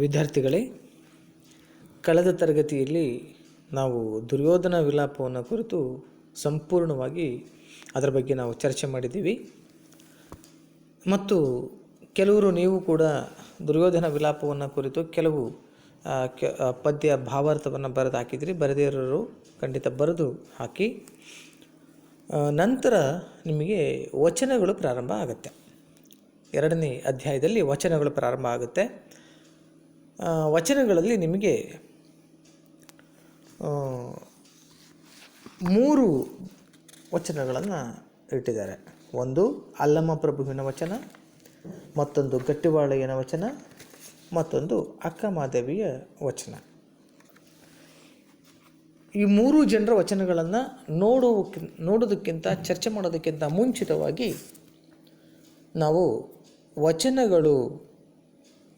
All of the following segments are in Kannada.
ವಿದ್ಯಾರ್ಥಿಗಳೇ, ಕಳೆದ ತರಗತಿಯಲ್ಲಿ ನಾವು ದುರ್ಯೋಧನ ವಿಲಾಪವನ್ನು ಕುರಿತು ಸಂಪೂರ್ಣವಾಗಿ ಅದರ ಬಗ್ಗೆ ನಾವು ಚರ್ಚೆ ಮಾಡಿದ್ದೀವಿ. ಮತ್ತು ಕೆಲವರು ನೀವು ಕೂಡ ದುರ್ಯೋಧನ ವಿಲಾಪವನ್ನು ಕುರಿತು ಕೆಲವು ಪದ್ಯ ಭಾವಾರ್ಥವನ್ನು ಬರೆದು ಹಾಕಿದಿರಿ. ಬರೆದೇ ಇರೋರು ಖಂಡಿತ ಬರೆದು ಹಾಕಿ. ನಂತರ ನಿಮಗೆ ವಚನಗಳು ಪ್ರಾರಂಭ ಆಗುತ್ತೆ. 2ನೇ ಅಧ್ಯಾಯದಲ್ಲಿ ವಚನಗಳು ಪ್ರಾರಂಭ ಆಗುತ್ತೆ. ವಚನಗಳಲ್ಲಿ ನಿಮಗೆ 3 ವಚನಗಳನ್ನು ಇಟ್ಟಿದ್ದಾರೆ. ಒಂದು ಅಲ್ಲಮ ಪ್ರಭುವಿನ ವಚನ, ಮತ್ತೊಂದು ಗಟ್ಟಿವಾಳಯ್ಯನ ವಚನ, ಮತ್ತೊಂದು ಅಕ್ಕಮಾದೇವಿಯ ವಚನ. ಈ 3 ಜನರ ವಚನಗಳನ್ನು ನೋಡೋದಕ್ಕಿಂತ ಚರ್ಚೆ ಮಾಡೋದಕ್ಕಿಂತ ಮುಂಚಿತವಾಗಿ ನಾವು ವಚನಗಳು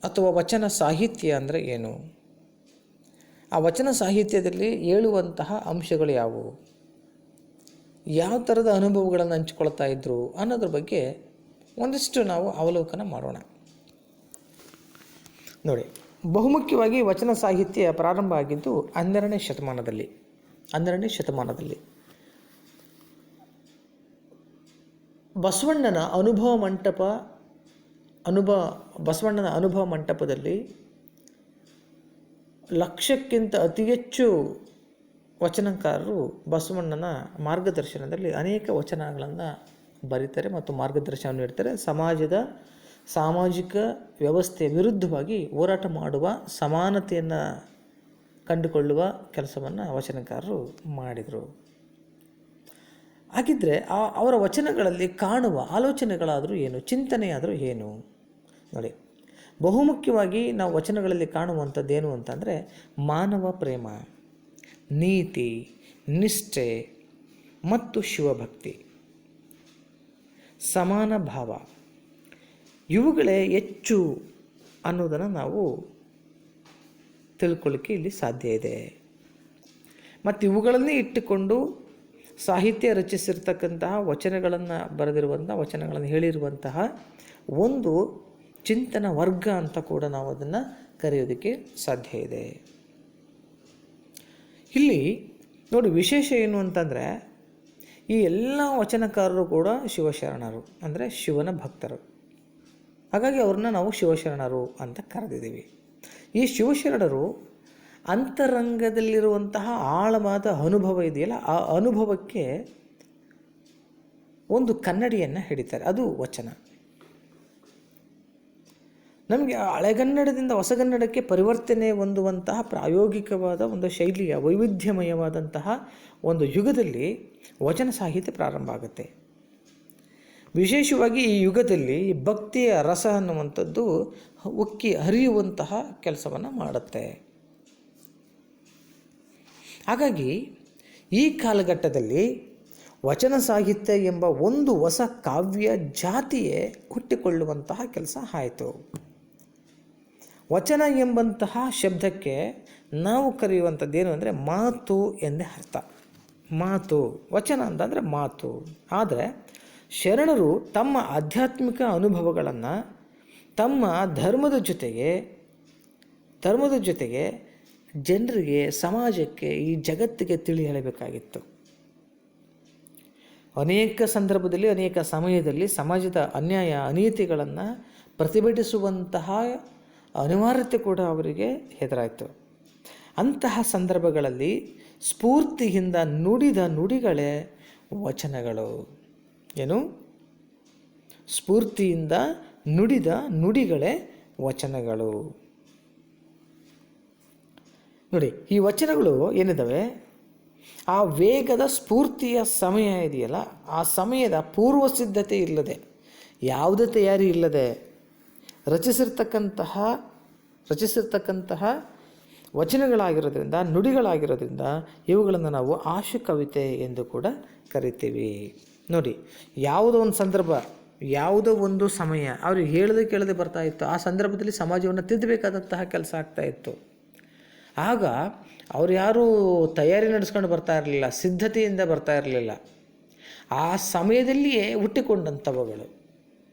ಅಥವಾ ವಚನ ಸಾಹಿತ್ಯ ಅಂದರೆ ಏನು, ಆ ವಚನ ಸಾಹಿತ್ಯದಲ್ಲಿ ಹೇಳುವಂತಹ ಅಂಶಗಳು ಯಾವುವು, ಯಾವ ಥರದ ಅನುಭವಗಳನ್ನು ಹಂಚಿಕೊಳ್ತಾ ಇದ್ದರು ಅನ್ನೋದ್ರ ಬಗ್ಗೆ ಒಂದಿಷ್ಟು ನಾವು ಅವಲೋಕನ ಮಾಡೋಣ. ನೋಡಿ, ಬಹುಮುಖ್ಯವಾಗಿ ವಚನ ಸಾಹಿತ್ಯ ಪ್ರಾರಂಭ ಆಗಿದ್ದು 12ನೇ ಶತಮಾನದಲ್ಲಿ ಬಸವಣ್ಣನ ಅನುಭವ ಮಂಟಪದಲ್ಲಿ ಲಕ್ಷಕ್ಕಿಂತ ಅತಿ ಹೆಚ್ಚು ವಚನಕಾರರು ಬಸವಣ್ಣನ ಮಾರ್ಗದರ್ಶನದಲ್ಲಿ ಅನೇಕ ವಚನಗಳನ್ನು ಬರೀತಾರೆ ಮತ್ತು ಮಾರ್ಗದರ್ಶನ ನೀಡ್ತಾರೆ. ಸಾಮಾಜಿಕ ವ್ಯವಸ್ಥೆಯ ವಿರುದ್ಧವಾಗಿ ಹೋರಾಟ ಮಾಡುವ, ಸಮಾನತೆಯನ್ನು ಕಂಡುಕೊಳ್ಳುವ ಕೆಲಸವನ್ನು ವಚನಕಾರರು ಮಾಡಿದರು. ಹಾಗಿದ್ದರೆ ಅವರ ವಚನಗಳಲ್ಲಿ ಕಾಣುವ ಆಲೋಚನೆಗಳಾದರೂ ಏನು, ಚಿಂತನೆಯಾದರೂ ಏನು? ನೋಡಿ, ಬಹುಮುಖ್ಯವಾಗಿ ನಾವು ವಚನಗಳಲ್ಲಿ ಕಾಣುವಂಥದ್ದೇನು ಅಂತಂದರೆ ಮಾನವ ಪ್ರೇಮ, ನೀತಿ, ನಿಷ್ಠೆ ಮತ್ತು ಶಿವಭಕ್ತಿ, ಸಮಾನ ಭಾವ, ಇವುಗಳೇ ಹೆಚ್ಚು ಅನ್ನೋದನ್ನು ನಾವು ತಿಳ್ಕೊಳ್ಳಿಕ್ಕೆ ಇಲ್ಲಿ ಸಾಧ್ಯ ಇದೆ. ಮತ್ತು ಇವುಗಳನ್ನೇ ಇಟ್ಟುಕೊಂಡು ಸಾಹಿತ್ಯ ರಚಿಸಿರ್ತಕ್ಕಂತಹ ವಚನಗಳನ್ನು ವಚನಗಳನ್ನು ಹೇಳಿರುವಂತಹ ಒಂದು ಚಿಂತನ ವರ್ಗ ಅಂತ ಕೂಡ ನಾವು ಅದನ್ನು ಕರೆಯೋದಕ್ಕೆ ಸಾಧ್ಯ ಇದೆ. ಇಲ್ಲಿ ನೋಡಿ, ವಿಶೇಷ ಏನು ಅಂತಂದರೆ ಈ ಎಲ್ಲ ವಚನಕಾರರು ಕೂಡ ಶಿವಶರಣರು, ಅಂದರೆ ಶಿವನ ಭಕ್ತರು. ಹಾಗಾಗಿ ಅವ್ರನ್ನ ನಾವು ಶಿವಶರಣರು ಅಂತ ಕರೆದಿದ್ದೀವಿ. ಈ ಶಿವಶರಣರು ಅಂತರಂಗದಲ್ಲಿರುವಂತಹ ಆಳವಾದ ಅನುಭವ ಇದೆಯಲ್ಲ, ಆ ಅನುಭವಕ್ಕೆ ಒಂದು ಕನ್ನಡಿಯನ್ನು ಹಿಡಿತಾರೆ, ಅದು ವಚನ. ನಮಗೆ ಹಳೆಗನ್ನಡದಿಂದ ಹೊಸಗನ್ನಡಕ್ಕೆ ಪರಿವರ್ತನೆ ಹೊಂದುವಂತಹ ಪ್ರಾಯೋಗಿಕವಾದ ಒಂದು ಶೈಲಿಯ ವೈವಿಧ್ಯಮಯವಾದಂತಹ ಒಂದು ಯುಗದಲ್ಲಿ ವಚನ ಸಾಹಿತ್ಯ ಪ್ರಾರಂಭ ಆಗುತ್ತೆ. ವಿಶೇಷವಾಗಿ ಈ ಯುಗದಲ್ಲಿ ಭಕ್ತಿಯ ರಸ ಅನ್ನುವಂಥದ್ದು ಉಕ್ಕಿ ಹರಿಯುವಂತಹ ಕೆಲಸವನ್ನು ಮಾಡುತ್ತೆ. ಹಾಗಾಗಿ ಈ ಕಾಲಘಟ್ಟದಲ್ಲಿ ವಚನ ಸಾಹಿತ್ಯ ಎಂಬ ಒಂದು ಹೊಸ ಕಾವ್ಯ ಜಾತಿಯೇ ಹುಟ್ಟಿಕೊಳ್ಳುವಂತಹ ಕೆಲಸ ಆಯಿತು. ವಚನ ಎಂಬಂತಹ ಶಬ್ದಕ್ಕೆ ನಾವು ಕರೆಯುವಂಥದ್ದೇನು ಅಂದರೆ ಮಾತು ಎಂದೇ ಅರ್ಥ. ಮಾತು, ವಚನ ಅಂತಂದರೆ ಮಾತು. ಆದರೆ ಶರಣರು ತಮ್ಮ ಆಧ್ಯಾತ್ಮಿಕ ಅನುಭವಗಳನ್ನು ತಮ್ಮ ಧರ್ಮದ ಜೊತೆಗೆ ಜನರಿಗೆ, ಸಮಾಜಕ್ಕೆ, ಈ ಜಗತ್ತಿಗೆ ತಿಳಿ ಹೇಳಬೇಕಾಗಿತ್ತು. ಅನೇಕ ಸಂದರ್ಭದಲ್ಲಿ, ಅನೇಕ ಸಮಯದಲ್ಲಿ ಸಮಾಜದ ಅನ್ಯಾಯ, ಅನೀತಿಗಳನ್ನು ಪ್ರತಿಭಟಿಸುವಂತಹ ಅನಿವಾರ್ಯತೆ ಕೂಡ ಅವರಿಗೆ ಎದುರಾಯಿತು. ಅಂತಹ ಸಂದರ್ಭಗಳಲ್ಲಿ ಸ್ಫೂರ್ತಿಯಿಂದ ನುಡಿದ ನುಡಿಗಳೇ ವಚನಗಳು. ಏನು? ಸ್ಫೂರ್ತಿಯಿಂದ ನುಡಿದ ನುಡಿಗಳೇ ವಚನಗಳು. ನೋಡಿ, ಈ ವಚನಗಳು ಏನಿದ್ದಾವೆ, ಆ ವೇಗದ ಸ್ಫೂರ್ತಿಯ ಸಮಯ ಇದೆಯಲ್ಲ, ಆ ಸಮಯದ ಪೂರ್ವ ಸಿದ್ಧತೆ ಇಲ್ಲದೆ, ಯಾವುದೇ ತಯಾರಿ ಇಲ್ಲದೆ ರಚಿಸಿರ್ತಕ್ಕಂತಹ ವಚನಗಳಾಗಿರೋದ್ರಿಂದ, ನುಡಿಗಳಾಗಿರೋದ್ರಿಂದ ಇವುಗಳನ್ನು ನಾವು ಆಶು ಕವಿತೆ ಎಂದು ಕೂಡ ಕರಿತೀವಿ. ನೋಡಿ, ಯಾವುದೋ ಒಂದು ಸಂದರ್ಭ, ಯಾವುದೋ ಒಂದು ಸಮಯ ಅವ್ರಿಗೆ ಕೇಳದೆ ಬರ್ತಾ ಇತ್ತು. ಆ ಸಂದರ್ಭದಲ್ಲಿ ಸಮಾಜವನ್ನು ತಿದ್ದಬೇಕಾದಂತಹ ಕೆಲಸ ಆಗ್ತಾಯಿತ್ತು. ಆಗ ಅವ್ರು ಯಾರೂ ತಯಾರಿ ನಡೆಸ್ಕೊಂಡು ಬರ್ತಾ ಇರಲಿಲ್ಲ, ಸಿದ್ಧತೆಯಿಂದ ಬರ್ತಾ ಇರಲಿಲ್ಲ. ಆ ಸಮಯದಲ್ಲಿಯೇ ಹುಟ್ಟಿಕೊಂಡಂಥವುಗಳು.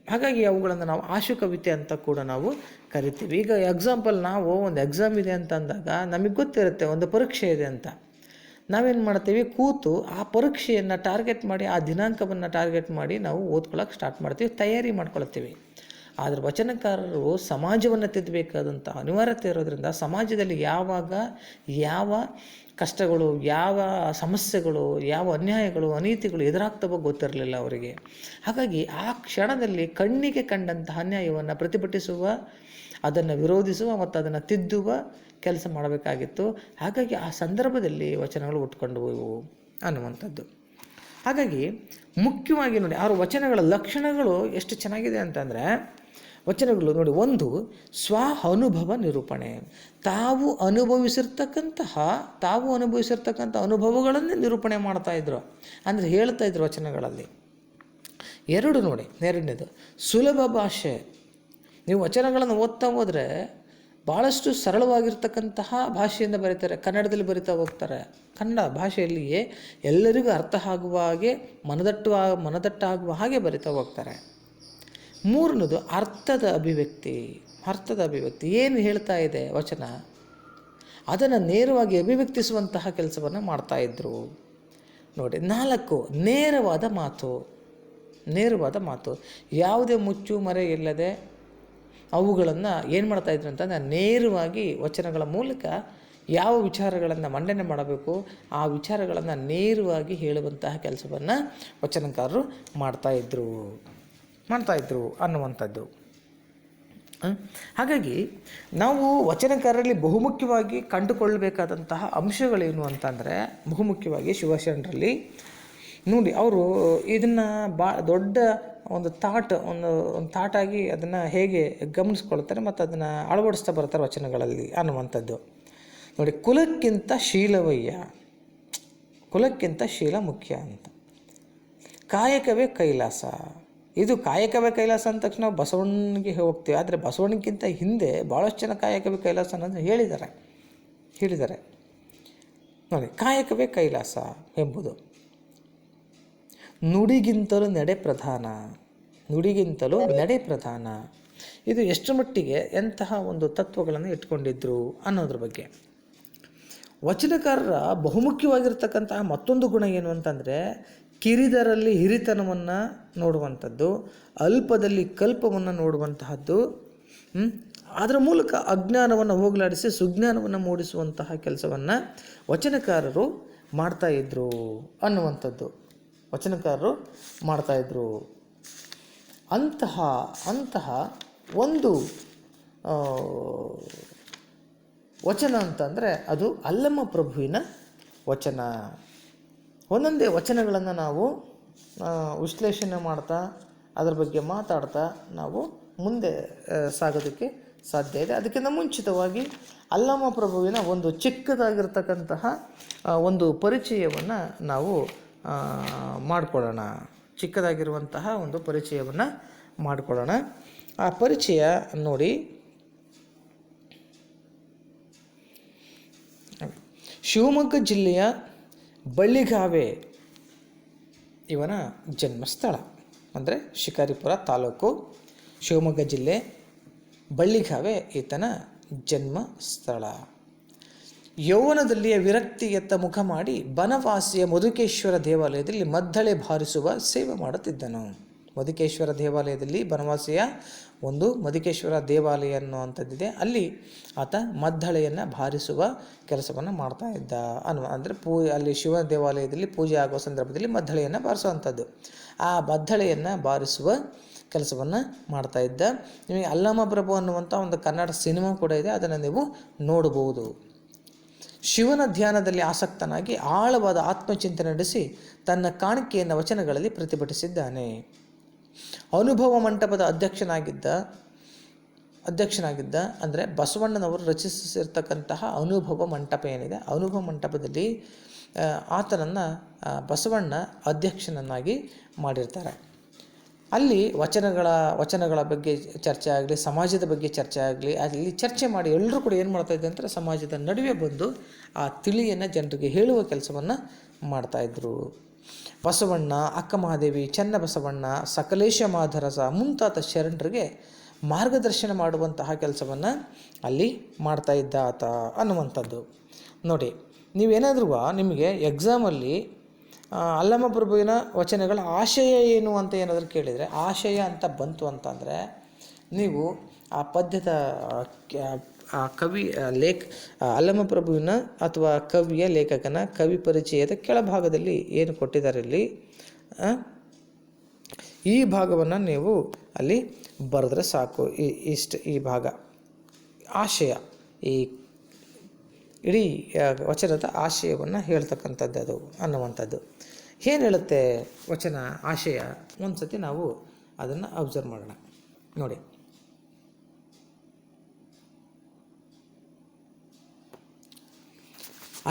ಹಾಗಾಗಿ ಅವುಗಳನ್ನು ನಾವು ಆಶು ಕವಿತೆ ಅಂತ ಕೂಡ ನಾವು ಕರಿತೀವಿ. ಈಗ ಎಕ್ಸಾಂಪಲ್, ನಾವು ಒಂದು ಎಕ್ಸಾಮ್ ಇದೆ ಅಂತ ಅಂದಾಗ ನಮಗೆ ಗೊತ್ತಿರುತ್ತೆ ಒಂದು ಪರೀಕ್ಷೆ ಇದೆ ಅಂತ. ನಾವೇನು ಮಾಡ್ತೀವಿ, ಕೂತು ಆ ಪರೀಕ್ಷೆಯನ್ನು ಟಾರ್ಗೆಟ್ ಮಾಡಿ, ಆ ದಿನಾಂಕವನ್ನು ಟಾರ್ಗೆಟ್ ಮಾಡಿ ನಾವು ಓದ್ಕೊಳ್ಳೋಕೆ ಸ್ಟಾರ್ಟ್ ಮಾಡ್ತೀವಿ, ತಯಾರಿ ಮಾಡ್ಕೊಳ್ತೀವಿ. ಆದರೆ ವಚನಕಾರರು ಸಮಾಜವನ್ನು ತಿದ್ದಬೇಕಾದಂಥ ಅನಿವಾರ್ಯತೆ ಇರೋದರಿಂದ ಸಮಾಜದಲ್ಲಿ ಯಾವಾಗ ಯಾವ ಕಷ್ಟಗಳು, ಯಾವ ಸಮಸ್ಯೆಗಳು, ಯಾವ ಅನ್ಯಾಯಗಳು, ಅನೀತಿಗಳು ಎದುರಾಗ್ತವೋ ಗೊತ್ತಿರಲಿಲ್ಲ ಅವರಿಗೆ. ಹಾಗಾಗಿ ಆ ಕ್ಷಣದಲ್ಲಿ ಕಣ್ಣಿಗೆ ಕಂಡಂತಹ ಅನ್ಯಾಯವನ್ನು ಪ್ರತಿಭಟಿಸುವ, ಅದನ್ನು ವಿರೋಧಿಸುವ ಮತ್ತು ಅದನ್ನು ತಿದ್ದುವ ಕೆಲಸ ಮಾಡಬೇಕಾಗಿತ್ತು. ಹಾಗಾಗಿ ಆ ಸಂದರ್ಭದಲ್ಲಿ ವಚನಗಳು ಹುಟ್ಕೊಂಡವು ಅನ್ನುವಂಥದ್ದು. ಹಾಗಾಗಿ ಮುಖ್ಯವಾಗಿ ನೋಡಿ, ಆರು ವಚನಗಳ ಲಕ್ಷಣಗಳು ಎಷ್ಟು ಚೆನ್ನಾಗಿದೆ ಅಂತಂದರೆ, ವಚನಗಳು ನೋಡಿ, ಒಂದು ಸ್ವ ಅನುಭವ ನಿರೂಪಣೆ. ತಾವು ಅನುಭವಿಸಿರ್ತಕ್ಕಂಥ ಅನುಭವಗಳನ್ನೇ ನಿರೂಪಣೆ ಮಾಡ್ತಾಯಿದ್ರು, ಅಂದರೆ ಹೇಳ್ತಾಯಿದ್ರು ವಚನಗಳಲ್ಲಿ. ಎರಡು ನೋಡಿ, ಎರಡನೇದು ಸುಲಭ ಭಾಷೆ. ನೀವು ವಚನಗಳನ್ನು ಓದ್ತಾ ಹೋದರೆ ಭಾಳಷ್ಟು ಸರಳವಾಗಿರ್ತಕ್ಕಂತಹ ಭಾಷೆಯಿಂದ ಬರೀತಾರೆ. ಕನ್ನಡದಲ್ಲಿ ಬರಿತಾ ಹೋಗ್ತಾರೆ. ಕನ್ನಡ ಭಾಷೆಯಲ್ಲಿಯೇ ಎಲ್ಲರಿಗೂ ಅರ್ಥ ಆಗುವ ಹಾಗೆ, ಮನದಟ್ಟಾಗುವ ಹಾಗೆ ಬರಿತಾ ಹೋಗ್ತಾರೆ. ಮೂರನೇದು ಅರ್ಥದ ಅಭಿವ್ಯಕ್ತಿ. ಏನು ಹೇಳ್ತಾ ಇದೆ ವಚನ, ಅದನ್ನು ನೇರವಾಗಿ ಅಭಿವ್ಯಕ್ತಿಸುವಂತಹ ಕೆಲಸವನ್ನು ಮಾಡ್ತಾಯಿದ್ರು ನೋಡಿ. ನಾಲ್ಕು, ನೇರವಾದ ಮಾತು. ಯಾವುದೇ ಮುಚ್ಚು ಮರೆ ಇಲ್ಲದೆ ಅವುಗಳನ್ನು ಏನು ಮಾಡ್ತಾಯಿದ್ರು ಅಂತಂದರೆ, ನೇರವಾಗಿ ವಚನಗಳ ಮೂಲಕ ಯಾವ ವಿಚಾರಗಳನ್ನು ಮಂಡನೆ ಮಾಡಬೇಕು ಆ ವಿಚಾರಗಳನ್ನು ನೇರವಾಗಿ ಹೇಳುವಂತಹ ಕೆಲಸವನ್ನು ವಚನಕಾರರು ಮಾಡ್ತಾಯಿದ್ರು ಅನ್ನುವಂಥದ್ದು. ಹಾಗಾಗಿ ನಾವು ವಚನಕಾರರಲ್ಲಿ ಬಹುಮುಖ್ಯವಾಗಿ ಕಂಡುಕೊಳ್ಳಬೇಕಾದಂತಹ ಅಂಶಗಳೇನು ಅಂತಂದರೆ, ಬಹುಮುಖ್ಯವಾಗಿ ಶಿವಶರಣರಲ್ಲಿ ನೋಡಿ, ಅವರು ಇದನ್ನು ದೊಡ್ಡ ಒಂದು ಥಾಟಾಗಿ ಅದನ್ನು ಹೇಗೆ ಗಮನಿಸ್ಕೊಳ್ತಾರೆ ಮತ್ತು ಅದನ್ನು ಅಳವಡಿಸ್ತಾ ಬರ್ತಾರೆ ವಚನಗಳಲ್ಲಿ ಅನ್ನುವಂಥದ್ದು ನೋಡಿ. ಕುಲಕ್ಕಿಂತ ಶೀಲ ಮುಖ್ಯ ಅಂತ. ಕಾಯಕವೇ ಕೈಲಾಸ. ಇದು ಕಾಯಕವೇ ಕೈಲಾಸ ಅಂದ ತಕ್ಷಣ ನಾವು ಬಸವಣ್ಣನಿಗೆ ಹೋಗ್ತೀವಿ. ಆದರೆ ಬಸವಣ್ಣಕ್ಕಿಂತ ಹಿಂದೆ ಭಾಳಷ್ಟು ಜನ ಕಾಯಕವೇ ಕೈಲಾಸ ಅನ್ನೋದು ಹೇಳಿದ್ದಾರೆ ನೋಡಿ. ಕಾಯಕವೇ ಕೈಲಾಸ ಎಂಬುದು. ನುಡಿಗಿಂತಲೂ ನಡೆ ಪ್ರಧಾನ. ಇದು ಎಷ್ಟು ಮಟ್ಟಿಗೆ ಎಂತಹ ಒಂದು ತತ್ವಗಳನ್ನು ಇಟ್ಕೊಂಡಿದ್ರು ಅನ್ನೋದ್ರ ಬಗ್ಗೆ. ವಚನಕಾರರ ಬಹುಮುಖ್ಯವಾಗಿರ್ತಕ್ಕಂತಹ ಮತ್ತೊಂದು ಗುಣ ಏನು ಅಂತಂದರೆ, ಕಿರಿದರಲ್ಲಿ ಹಿರಿತನವನ್ನು ನೋಡುವಂಥದ್ದು, ಅಲ್ಪದಲ್ಲಿ ಕಲ್ಪವನ್ನು ನೋಡುವಂತಹದ್ದು, ಅದರ ಮೂಲಕ ಅಜ್ಞಾನವನ್ನು ಹೋಗಲಾಡಿಸಿ ಸುಜ್ಞಾನವನ್ನು ಮೂಡಿಸುವಂತಹ ಕೆಲಸವನ್ನು ವಚನಕಾರರು ಮಾಡ್ತಾಯಿದ್ರು ಅನ್ನುವಂಥದ್ದು. ಅಂತಹ ಒಂದು ವಚನ ಅಂತಂದರೆ ಅದು ಅಲ್ಲಮ ಪ್ರಭುವಿನ ವಚನ. ಒಂದೊಂದೇ ವಚನಗಳನ್ನು ನಾವು ವಿಶ್ಲೇಷಣೆ ಮಾಡ್ತಾ ಅದರ ಬಗ್ಗೆ ಮಾತಾಡ್ತಾ ನಾವು ಮುಂದೆ ಸಾಗೋದಕ್ಕೆ ಸಾಧ್ಯ ಇದೆ. ಅದಕ್ಕಿಂತ ಮುಂಚಿತವಾಗಿ ಅಲ್ಲಮ ಪ್ರಭುವಿನ ಒಂದು ಚಿಕ್ಕದಾಗಿರ್ತಕ್ಕಂತಹ ಒಂದು ಪರಿಚಯವನ್ನು ನಾವು ಮಾಡಿಕೊಳ್ಳೋಣ. ಚಿಕ್ಕದಾಗಿರುವಂತಹ ಒಂದು ಪರಿಚಯವನ್ನು ಮಾಡಿಕೊಳ್ಳೋಣ. ಆ ಪರಿಚಯ ನೋಡಿ, ಶಿವಮೊಗ್ಗ ಜಿಲ್ಲೆಯ ಬಳ್ಳಿಗಾವೆ ಇವನ ಜನ್ಮಸ್ಥಳ. ಅಂದರೆ ಶಿಕಾರಿಪುರ ತಾಲೂಕು, ಶಿವಮೊಗ್ಗ ಜಿಲ್ಲೆ, ಬಳ್ಳಿಗಾವೆ ಈತನ ಜನ್ಮಸ್ಥಳ. ಯೌವನದಲ್ಲಿಯ ವಿರಕ್ತಿಯತ್ತ ಮುಖ ಮಾಡಿ ಬನವಾಸಿಯ ಮಧುಕೇಶ್ವರ ದೇವಾಲಯದಲ್ಲಿ ಮದ್ದಳೆ ಬಾರಿಸುವ ಸೇವೆ ಮಾಡುತ್ತಿದ್ದನು. ಮಧುಕೇಶ್ವರ ದೇವಾಲಯದಲ್ಲಿ, ಬನವಾಸಿಯ ಒಂದು ಮಧುಕೇಶ್ವರ ದೇವಾಲಯ ಅನ್ನುವಂಥದ್ದಿದೆ, ಅಲ್ಲಿ ಆತ ಮದ್ದಳೆಯನ್ನು ಬಾರಿಸುವ ಕೆಲಸವನ್ನು ಮಾಡ್ತಾ ಇದ್ದ ಅಂದರೆ ಅಲ್ಲಿ ಶಿವ ದೇವಾಲಯದಲ್ಲಿ ಪೂಜೆ ಆಗುವ ಸಂದರ್ಭದಲ್ಲಿ ಮದ್ದಳೆಯನ್ನು ಬಾರಿಸುವಂಥದ್ದು. ಆ ಮದ್ದಳೆಯನ್ನು ಬಾರಿಸುವ ಕೆಲಸವನ್ನು ಮಾಡ್ತಾ ಇದ್ದ. ನಿಮಗೆ ಅಲ್ಲಮ ಪ್ರಭು ಅನ್ನುವಂಥ ಒಂದು ಕನ್ನಡ ಸಿನಿಮಾ ಕೂಡ ಇದೆ, ಅದನ್ನು ನೀವು ನೋಡಬಹುದು. ಶಿವನ ಧ್ಯಾನದಲ್ಲಿ ಆಸಕ್ತನಾಗಿ ಆಳವಾದ ಆತ್ಮಚಿಂತನೆ ನಡೆಸಿ ತನ್ನ ಕಾಣಿಕೆಯನ್ನು ವಚನಗಳಲ್ಲಿ ಪ್ರತಿಭಟಿಸಿದ್ದಾನೆ. ಅನುಭವ ಮಂಟಪದ ಅಧ್ಯಕ್ಷನಾಗಿದ್ದ ಅಂದರೆ ಬಸವಣ್ಣನವರು ರಚಿಸಿರ್ತಕ್ಕಂತಹ ಅನುಭವ ಮಂಟಪ ಏನಿದೆ, ಅನುಭವ ಮಂಟಪದಲ್ಲಿ ಆತನನ್ನು ಬಸವಣ್ಣ ಅಧ್ಯಕ್ಷನನ್ನಾಗಿ ಮಾಡಿರ್ತಾರೆ. ಅಲ್ಲಿ ವಚನಗಳ ಬಗ್ಗೆ ಚರ್ಚೆ ಆಗಲಿ, ಸಮಾಜದ ಬಗ್ಗೆ ಚರ್ಚೆ ಆಗಲಿ, ಅಲ್ಲಿ ಚರ್ಚೆ ಮಾಡಿ ಎಲ್ಲರೂ ಕೂಡ ಏನು ಮಾಡ್ತಾಯಿದ್ದೆ ಅಂದರೆ ಸಮಾಜದ ನಡುವೆ ಬಂದು ಆ ತಿಳಿಯನ್ನು ಜನರಿಗೆ ಹೇಳುವ ಕೆಲಸವನ್ನು ಮಾಡ್ತಾಯಿದ್ರು. ಬಸವಣ್ಣ, ಅಕ್ಕಮಹಾದೇವಿ, ಚನ್ನಬಸವಣ್ಣ, ಸಕಲೇಶ ಮಾಧರಸ ಮುಂತಾದ ಶರಣರಿಗೆ ಮಾರ್ಗದರ್ಶನ ಮಾಡುವಂತಹ ಕೆಲಸವನ್ನು ಅಲ್ಲಿ ಮಾಡ್ತಾ ಇದ್ದ ಆತ ಅನ್ನುವಂಥದ್ದು. ನೋಡಿ, ನೀವೇನಾದರೂ ನಿಮಗೆ ಎಕ್ಸಾಮಲ್ಲಿ ಅಲ್ಲಮ ಪ್ರಭುವಿನ ವಚನಗಳ ಆಶಯ ಏನು ಅಂತ ಏನಾದರೂ ಕೇಳಿದರೆ, ಆಶಯ ಅಂತ ಬಂತು ಅಂತಂದರೆ ನೀವು ಆ ಪದ್ಯದ ಕವಿ ಅಲ್ಲಮ ಪ್ರಭುವಿನ ಅಥವಾ ಕವಿಯ ಲೇಖಕನ ಕವಿ ಪರಿಚಯದ ಕೆಳಭಾಗದಲ್ಲಿ ಏನು ಕೊಟ್ಟಿದ್ದಾರೆ ಇಲ್ಲಿ, ಈ ಭಾಗವನ್ನು ನೀವು ಅಲ್ಲಿ ಬರೆದ್ರೆ ಸಾಕು. ಈ ಭಾಗ ಆಶಯ, ಈ ಇಡೀ ವಚನದ ಆಶಯವನ್ನು ಹೇಳ್ತಕ್ಕಂಥದ್ದು ಅದು ಅನ್ನುವಂಥದ್ದು. ಏನು ಹೇಳುತ್ತೆ ವಚನ ಆಶಯ? ಒಂದು ಸತಿ ನಾವು ಅದನ್ನು ಅಬ್ಸರ್ವ್ ಮಾಡೋಣ. ನೋಡಿ,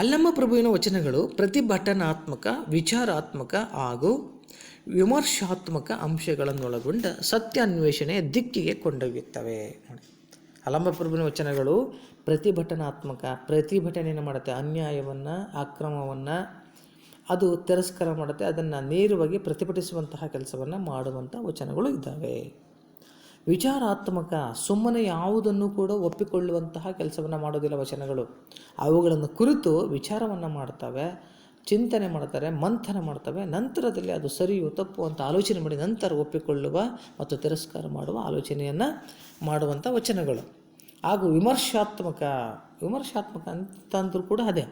ಅಲ್ಲಮ ಪ್ರಭುವಿನ ವಚನಗಳು ಪ್ರತಿಭಟನಾತ್ಮಕ, ವಿಚಾರಾತ್ಮಕ ಹಾಗೂ ವಿಮರ್ಶಾತ್ಮಕ ಅಂಶಗಳನ್ನೊಳಗೊಂಡ ಸತ್ಯ ಅನ್ವೇಷಣೆಯ ದಿಕ್ಕಿಗೆ ಕೊಂಡೊಯ್ಯುತ್ತವೆ. ನೋಡಿ, ಅಲ್ಲಮ ಪ್ರಭುವಿನ ವಚನಗಳು ಪ್ರತಿಭಟನೆಯನ್ನು ಮಾಡುತ್ತೆ. ಅನ್ಯಾಯವನ್ನು, ಅಕ್ರಮವನ್ನು ಅದು ತಿರಸ್ಕಾರ ಮಾಡುತ್ತೆ. ಅದನ್ನು ನೇರವಾಗಿ ಪ್ರತಿಭಟಿಸುವಂತಹ ಕೆಲಸವನ್ನು ಮಾಡುವಂಥ ವಚನಗಳು ಇದ್ದಾವೆ. ವಿಚಾರಾತ್ಮಕ, ಸುಮ್ಮನೆ ಯಾವುದನ್ನು ಕೂಡ ಒಪ್ಪಿಕೊಳ್ಳುವಂತಹ ಕೆಲಸವನ್ನು ಮಾಡೋದಿಲ್ಲ ವಚನಗಳು. ಅವುಗಳನ್ನು ಕುರಿತು ವಿಚಾರವನ್ನು ಮಾಡ್ತವೆ, ಚಿಂತನೆ ಮಾಡ್ತಾರೆ, ಮಂಥನ ಮಾಡ್ತವೆ. ನಂತರದಲ್ಲಿ ಅದು ಸರಿಯೋ ತಪ್ಪು ಅಂತ ಆಲೋಚನೆ ಮಾಡಿ ನಂತರ ಒಪ್ಪಿಕೊಳ್ಳುವ ಮತ್ತು ತಿರಸ್ಕಾರ ಮಾಡುವ ಆಲೋಚನೆಯನ್ನು ಮಾಡುವಂಥ ವಚನಗಳು. ಹಾಗೂ ವಿಮರ್ಶಾತ್ಮಕ ಅಂತಂದ್ರೂ ಕೂಡ ಅದೇ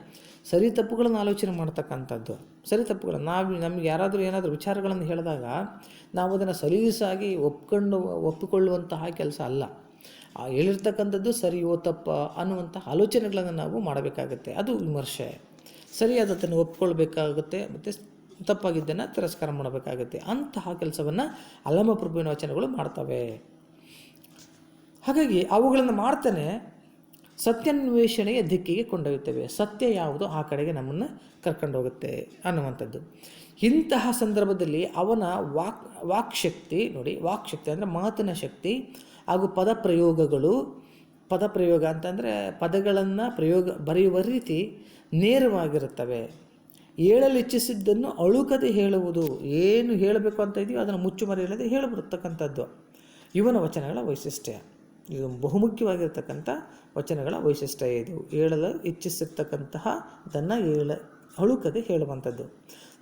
ಸರಿ ತಪ್ಪುಗಳನ್ನು ಆಲೋಚನೆ ಮಾಡ್ತಕ್ಕಂಥದ್ದು. ಸರಿ ತಪ್ಪುಗಳನ್ನು ನಮಗೆ ಯಾರಾದರೂ ಏನಾದರೂ ವಿಚಾರಗಳನ್ನು ಹೇಳಿದಾಗ ನಾವು ಅದನ್ನು ಸಲೀಸಾಗಿ ಒಪ್ಪಿಕೊಳ್ಳುವಂತಹ ಕೆಲಸ ಅಲ್ಲ. ಹೇಳಿರ್ತಕ್ಕಂಥದ್ದು ಸರಿಯೋ ತಪ್ಪ ಅನ್ನುವಂಥ ಆಲೋಚನೆಗಳನ್ನು ನಾವು ಮಾಡಬೇಕಾಗುತ್ತೆ. ಅದು ವಿಮರ್ಶೆ. ಸರಿಯಾದದನ್ನು ಒಪ್ಪಿಕೊಳ್ಬೇಕಾಗುತ್ತೆ ಮತ್ತು ತಪ್ಪಾಗಿದ್ದನ್ನು ತಿರಸ್ಕಾರ ಮಾಡಬೇಕಾಗುತ್ತೆ. ಅಂತಹ ಕೆಲಸವನ್ನು ಅಲ್ಲಮ ಪ್ರಭುವಿನ ವಚನಗಳು ಮಾಡ್ತವೆ. ಹಾಗಾಗಿ ಅವುಗಳನ್ನು ಮಾಡ್ತಾನೆ ಸತ್ಯಾನ್ವೇಷಣೆಯ ದಿಕ್ಕಿಗೆ ಕೊಂಡೊಯ್ಯುತ್ತವೆ. ಸತ್ಯ ಯಾವುದು ಆ ಕಡೆಗೆ ನಮ್ಮನ್ನು ಕರ್ಕೊಂಡು ಹೋಗುತ್ತೆ ಅನ್ನುವಂಥದ್ದು. ಇಂತಹ ಸಂದರ್ಭದಲ್ಲಿ ಅವನ ವಾಕ್ಶಕ್ತಿ ಅಂದರೆ ಮಾತಿನ ಶಕ್ತಿ ಹಾಗೂ ಪದಪ್ರಯೋಗ ಅಂತಂದರೆ ಪದಗಳನ್ನು ಬರೆಯುವ ರೀತಿ ನೇರವಾಗಿರುತ್ತವೆ. ಹೇಳಲು ಇಚ್ಛಿಸಿದ್ದನ್ನು ಅಳುಕದೆ ಹೇಳುವುದು. ಏನು ಹೇಳಬೇಕು ಅಂತ ಇದೆಯೋ ಅದನ್ನು ಮುಚ್ಚುಮರೆಯಿಲ್ಲದೆ ಹೇಳಿಬಿಡ್ತಕ್ಕಂಥದ್ದು ಇವನ ವಚನಗಳ ವೈಶಿಷ್ಟ್ಯ. ಇದು ಬಹುಮುಖ್ಯವಾಗಿರ್ತಕ್ಕಂಥ ವಚನಗಳ ವೈಶಿಷ್ಟ್ಯ. ಇದು ಹೇಳಲು ಇಚ್ಛಿಸಿರ್ತಕ್ಕಂತಹ ಅದನ್ನು ಅಳುಕದೆ ಹೇಳುವಂಥದ್ದು.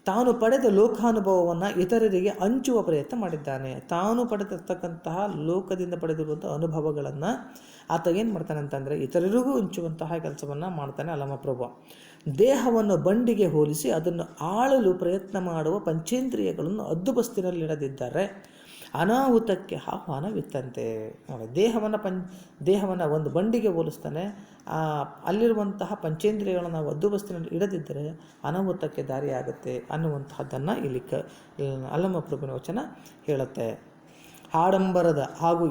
ತಾನು ಪಡೆದ ಲೋಕಾನುಭವವನ್ನು ಇತರರಿಗೆ ಹಂಚುವ ಪ್ರಯತ್ನ ಮಾಡಿದ್ದಾನೆ. ತಾನು ಪಡೆದಿರ್ತಕ್ಕಂತಹ ಲೋಕದಿಂದ ಪಡೆದಿರುವಂಥ ಅನುಭವಗಳನ್ನು ಆತ ಏನು ಮಾಡ್ತಾನೆ ಅಂತಂದರೆ ಇತರರಿಗೂ ಹಂಚುವಂತಹ ಕೆಲಸವನ್ನು ಮಾಡ್ತಾನೆ ಅಲ್ಲಮ ಪ್ರಭು. ದೇಹವನ್ನು ಬಂಡಿಗೆ ಹೋಲಿಸಿ ಅದನ್ನು ಆಳಲು ಪ್ರಯತ್ನ ಮಾಡುವ ಪಂಚೇಂದ್ರಿಯಗಳನ್ನು ಹದ್ದುಬಸ್ತಿನಲ್ಲಿಡದಿದ್ದರೆ ಅನಾಹುತಕ್ಕೆ ಆಹ್ವಾನವಿತ್ತಂತೆ. ದೇಹವನ್ನು ಒಂದು ಬಂಡಿಗೆ ಹೋಲಿಸ್ತಾನೆ. ಅಲ್ಲಿರುವಂತಹ ಪಂಚೇಂದ್ರಿಯಗಳನ್ನು ನಾವು ಹದ್ದುಬಸ್ತಿನಲ್ಲಿ ಇಡದಿದ್ದರೆ ಅನಾಹುತಕ್ಕೆ ದಾರಿಯಾಗುತ್ತೆ ಅನ್ನುವಂತಹದ್ದನ್ನು ಇಲ್ಲಿ ಅಲ್ಲಮ ಪ್ರಭುವಿನ ವಚನ ಹೇಳುತ್ತೆ. ಆಡಂಬರದ ಹಾಗೂ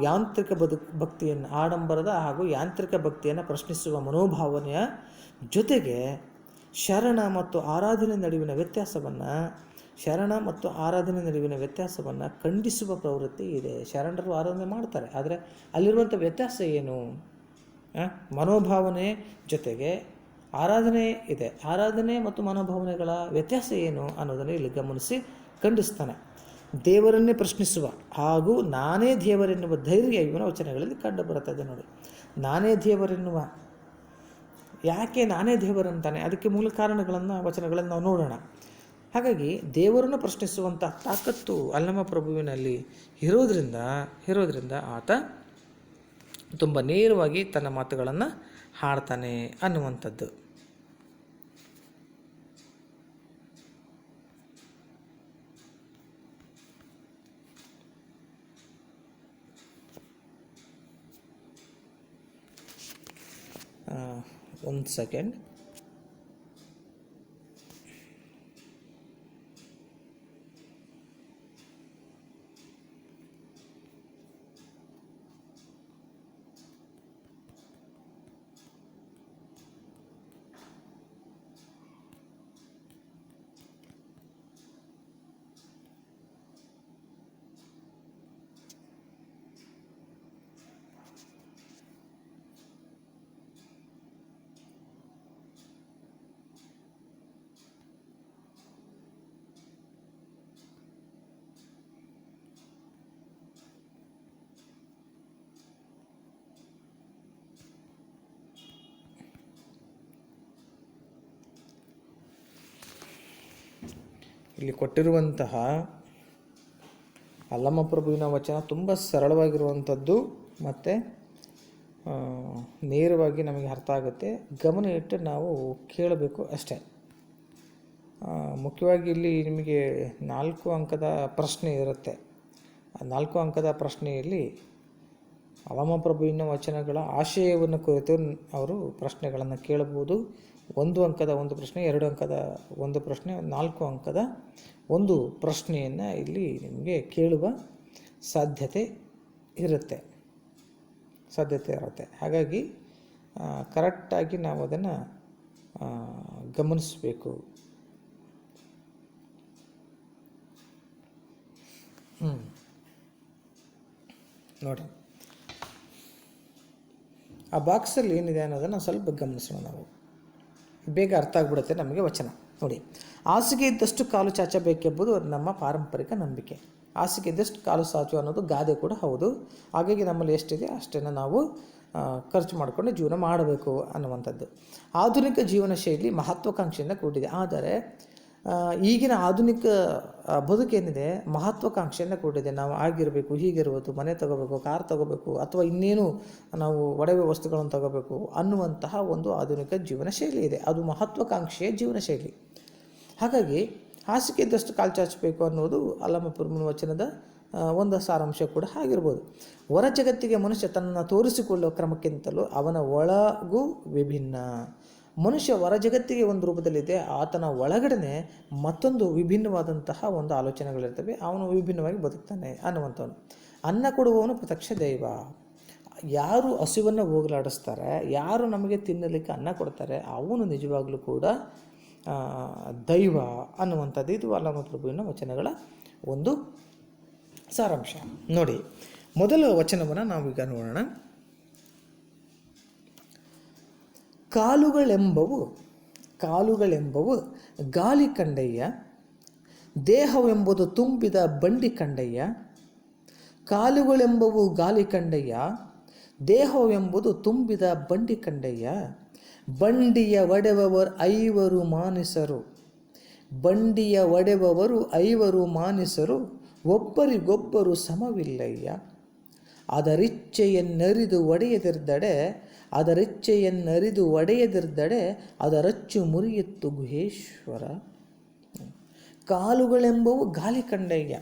ಯಾಂತ್ರಿಕ ಭಕ್ತಿಯನ್ನು ಪ್ರಶ್ನಿಸುವ ಮನೋಭಾವನೆಯ ಜೊತೆಗೆ ಶರಣ ಮತ್ತು ಆರಾಧನೆ ನಡುವಿನ ವ್ಯತ್ಯಾಸವನ್ನು ಖಂಡಿಸುವ ಪ್ರವೃತ್ತಿ ಇದೆ. ಶರಣರು ಆರಾಧನೆ ಮಾಡ್ತಾರೆ, ಆದರೆ ಅಲ್ಲಿರುವಂಥ ವ್ಯತ್ಯಾಸ ಏನು? ಮನೋಭಾವನೆ ಜೊತೆಗೆ ಆರಾಧನೆ ಇದೆ. ಆರಾಧನೆ ಮತ್ತು ಮನೋಭಾವನೆಗಳ ವ್ಯತ್ಯಾಸ ಏನು ಅನ್ನೋದನ್ನು ಇಲ್ಲಿ ಗಮನಿಸಿ ಖಂಡಿಸ್ತಾನೆ. ದೇವರನ್ನೇ ಪ್ರಶ್ನಿಸುವ ಹಾಗೂ ನಾನೇ ದೇವರೆನ್ನುವ ಧೈರ್ಯ ಇವನ ವಚನಗಳಲ್ಲಿ ಕಂಡು ಬರುತ್ತದೆ. ನೋಡಿ, ನಾನೇ ದೇವರೆನ್ನುವ, ಯಾಕೆ ನಾನೇ ದೇವರಂತಾನೆ? ಅದಕ್ಕೆ ಮೂಲ ಕಾರಣಗಳನ್ನು ವಚನಗಳನ್ನು ನಾವು ನೋಡೋಣ. ಹಾಗಾಗಿ ದೇವರನ್ನು ಪ್ರಶ್ನಿಸುವಂಥ ತಾಕತ್ತು ಅಲ್ಲಮ ಪ್ರಭುವಿನಲ್ಲಿ ಇರೋದ್ರಿಂದ ಆತ ತುಂಬ ನೇರವಾಗಿ ತನ್ನ ಮಾತುಗಳನ್ನು ಹಾಡ್ತಾನೆ ಅನ್ನುವಂಥದ್ದು. ಒಂದು ಸೆಕೆಂಡ್. ಇಲ್ಲಿ ಕೊಟ್ಟಿರುವಂತಹ ಅಲ್ಲಮ ಪ್ರಭುವಿನ ವಚನ ತುಂಬ ಸರಳವಾಗಿರುವಂಥದ್ದು ಮತ್ತು ನೇರವಾಗಿ ನಮಗೆ ಅರ್ಥ ಆಗುತ್ತೆ. ಗಮನ ಇಟ್ಟು ನಾವು ಕೇಳಬೇಕು ಅಷ್ಟೇ. ಮುಖ್ಯವಾಗಿ ಇಲ್ಲಿ ನಿಮಗೆ 4 ಅಂಕದ ಪ್ರಶ್ನೆ ಇರುತ್ತೆ. ಆ 4 ಅಂಕದ ಪ್ರಶ್ನೆಯಲ್ಲಿ ಅಲ್ಲಮ ಪ್ರಭುವಿನ ವಚನಗಳ ಆಶಯವನ್ನು ಕುರಿತು ಅವರು ಪ್ರಶ್ನೆಗಳನ್ನು ಕೇಳಬಹುದು. 1 ಅಂಕದ ಒಂದು ಪ್ರಶ್ನೆ, 2 ಅಂಕದ ಒಂದು ಪ್ರಶ್ನೆ, 4 ಅಂಕದ ಒಂದು ಪ್ರಶ್ನೆಯನ್ನು ಇಲ್ಲಿ ನಿಮಗೆ ಕೇಳುವ ಸಾಧ್ಯತೆ ಇರುತ್ತೆ. ಹಾಗಾಗಿ ಕರೆಕ್ಟಾಗಿ ನಾವು ಅದನ್ನು ಗಮನಿಸಬೇಕು. ನೋಡಿ, ಆ ಬಾಕ್ಸಲ್ಲಿ ಏನಿದೆ ಅನ್ನೋದನ್ನು ಸ್ವಲ್ಪ ಗಮನಿಸೋಣ. ನಾವು ಬೇಗ ಅರ್ಥ ಆಗಿಬಿಡುತ್ತೆ ನಮಗೆ ವಚನ. ನೋಡಿ, ಹಾಸಿಗೆ ಇದ್ದಷ್ಟು ಕಾಲು ಚಾಚಬೇಕೆಂಬುದು ನಮ್ಮ ಪಾರಂಪರಿಕ ನಂಬಿಕೆ. ಹಾಸಿಗೆ ಇದ್ದಷ್ಟು ಕಾಲು ಚಾಚು ಅನ್ನೋದು ಗಾದೆ ಕೂಡ ಹೌದು. ಹಾಗಾಗಿ ನಮ್ಮಲ್ಲಿ ಎಷ್ಟಿದೆ ಅಷ್ಟನ್ನು ನಾವು ಖರ್ಚು ಮಾಡಿಕೊಂಡು ಜೀವನ ಮಾಡಬೇಕು ಅನ್ನುವಂಥದ್ದು. ಆಧುನಿಕ ಜೀವನ ಶೈಲಿ ಮಹತ್ವಾಕಾಂಕ್ಷೆಯಿಂದ ಕೂಡಿದೆ. ಆದರೆ ಈಗಿನ ಆಧುನಿಕ ಬದುಕೇನಿದೆ ಮಹತ್ವಾಕಾಂಕ್ಷೆಯಿಂದ ಕೂಡಿದೆ. ನಾವು ಆಗಿರಬೇಕು, ಹೀಗಿರಬೇಕು, ಮನೆ ತಗೋಬೇಕು, ಕಾರ್ ತಗೋಬೇಕು, ಅಥವಾ ಇನ್ನೇನು ನಾವು ಒಡವೆ ವಸ್ತುಗಳನ್ನು ತಗೋಬೇಕು ಅನ್ನುವಂತಹ ಒಂದು ಆಧುನಿಕ ಜೀವನ ಶೈಲಿ ಇದೆ. ಅದು ಮಹತ್ವಾಕಾಂಕ್ಷೆಯ ಜೀವನ ಶೈಲಿ. ಹಾಗಾಗಿ ಹಾಸಿಗೆ ಇದ್ದಷ್ಟು ಕಾಲು ಚಾಚಬೇಕು ಅನ್ನೋದು ಅಲ್ಲಮ ಪ್ರಭುವಿನ ವಚನದ ಒಂದು ಸಾರಾಂಶ ಕೂಡ ಆಗಿರ್ಬೋದು. ಹೊರ ಜಗತ್ತಿಗೆ ಮನುಷ್ಯ ತನ್ನನ್ನು ತೋರಿಸಿಕೊಳ್ಳುವ ಕ್ರಮಕ್ಕಿಂತಲೂ ಅವನ ಒಳಗೂ ವಿಭಿನ್ನ. ಮನುಷ್ಯ ಹೊರ ಜಗತ್ತಿಗೆ ಒಂದು ರೂಪದಲ್ಲಿದೆ, ಆತನ ಒಳಗಡೆ ಮತ್ತೊಂದು ವಿಭಿನ್ನವಾದಂತಹ ಒಂದು ಆಲೋಚನೆಗಳಿರ್ತವೆ. ಅವನು ವಿಭಿನ್ನವಾಗಿ ಬದುಕ್ತಾನೆ ಅನ್ನುವಂಥವನು. ಅನ್ನ ಕೊಡುವವನು ಪ್ರತ್ಯಕ್ಷ ದೈವ. ಯಾರು ಹಸಿವನ್ನು ಹೋಗಲಾಡಿಸ್ತಾರೆ, ಯಾರು ನಮಗೆ ತಿನ್ನಲಿಕ್ಕೆ ಅನ್ನ ಕೊಡ್ತಾರೆ, ಅವನು ನಿಜವಾಗಲೂ ಕೂಡ ದೈವ ಅನ್ನುವಂಥದ್ದು. ಇದು ಅಲ್ಲಮ ಪ್ರಭುವಿನ ವಚನಗಳ ಒಂದು ಸಾರಾಂಶ. ನೋಡಿ, ಮೊದಲ ವಚನವನ್ನು ನಾವೀಗ ನೋಡೋಣ. ಕಾಲುಗಳೆಂಬವು ಗಾಲಿ ಕಂಡಯ್ಯ, ದೇಹವೆಂಬುದು ತುಂಬಿದ ಬಂಡಿ ಕಂಡಯ್ಯ. ಕಾಲುಗಳೆಂಬವು ಗಾಲಿ ಕಂಡಯ್ಯ, ದೇಹವೆಂಬುದು ತುಂಬಿದ ಬಂಡಿ ಕಂಡಯ್ಯ. ಬಂಡಿಯ ಒಡೆವವರು 5 ಮಾನಿಸರು, ಬಂಡಿಯ ಒಡೆವವರು 5 ಮಾನಿಸರು, ಒಬ್ಬರಿಗೊಬ್ಬರು ಸಮವಿಲ್ಲಯ್ಯ. ಅದರಿಚ್ಛೆಯನ್ನರಿದು ಒಡೆಯದಿರ್ದಡೆ ಅದರಚ್ಚು ಮುರಿಯಿತ್ತು ಗುಹೇಶ್ವರ. ಕಾಲುಗಳೆಂಬವು ಗಾಲಿ ಕಂಡಯ್ಯ.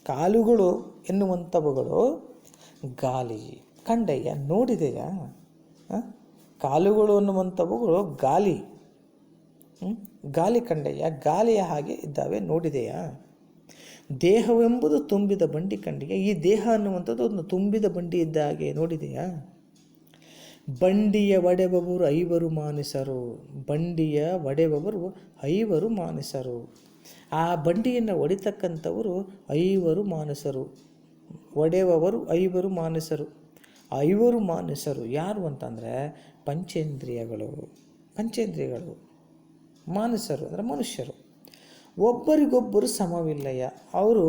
ಕಾಲುಗಳು ಎನ್ನುವಂಥವುಗಳು ಗಾಲಿ ಕಂಡಯ್ಯ. ನೋಡಿದೆಯಾ? ಕಾಲುಗಳು ಅನ್ನುವಂಥವುಗಳು ಗಾಲಿ ಕಂಡಯ್ಯ, ಗಾಲಿಯ ಹಾಗೆ ಇದ್ದಾವೆ, ನೋಡಿದೆಯಾ? ದೇಹವೆಂಬುದು ತುಂಬಿದ ಬಂಡಿ ಕಂಡಯ್ಯ. ಈ ದೇಹ ಅನ್ನುವಂಥದ್ದು ಒಂದು ತುಂಬಿದ ಬಂಡಿ ಇದ್ದ ಹಾಗೆ, ನೋಡಿದೆಯಾ? ಬಂಡಿಯ ಒಡೆವವರು 5 ಮಾನಿಸರು, ಬಂಡಿಯ ಒಡೆವವರು 5 ಮಾನಿಸರು. ಆ ಬಂಡಿಯನ್ನು ಹೊಡಿತಕ್ಕಂಥವರು 5 ಮಾನಿಸರು, ಒಡೆವವರು 5 ಮಾನಿಸರು. 5 ಮಾನಿಸರು ಯಾರು ಅಂತಂದರೆ ಪಂಚೇಂದ್ರಿಯಗಳು. ಮಾನಸರು ಅಂದರೆ ಮನುಷ್ಯರು. ಒಬ್ಬರಿಗೊಬ್ಬರು ಸಮವಿಲ್ಲಯ್ಯ. ಅವರು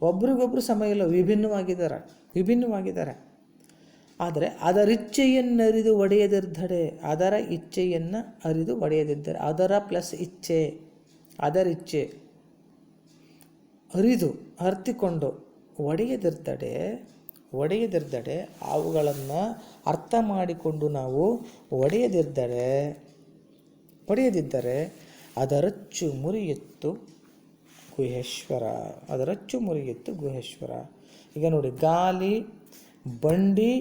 ಒಬ್ಬರಿಗೊಬ್ಬರು ಸಮ ಇಲ್ಲ, ವಿಭಿನ್ನವಾಗಿದ್ದಾರೆ. ಆದರೆ ಅದರಿಚ್ಛೆಯನ್ನರಿದು ಒಡೆಯದಿರ್ದಡೆ, ಅದರ ಇಚ್ಛೆಯನ್ನು ಅರಿದು ಒಡೆಯದಿದ್ದರೆ, ಅದರ ಪ್ಲಸ್ ಇಚ್ಛೆ, ಅದರಿಚ್ಛೆ ಅರಿತುಕೊಂಡು ಒಡೆಯದಿರ್ದಡೆ ಅವುಗಳನ್ನು ಅರ್ಥ ಮಾಡಿಕೊಂಡು ನಾವು ಒಡೆಯದಿದ್ದರೆ ಅದರಚ್ಚು ಮುರಿಯಿತ್ತು ಗುಹೇಶ್ವರ. ಈಗ ನೋಡಿ, ಗಾಲಿ, ಬಂಡಿ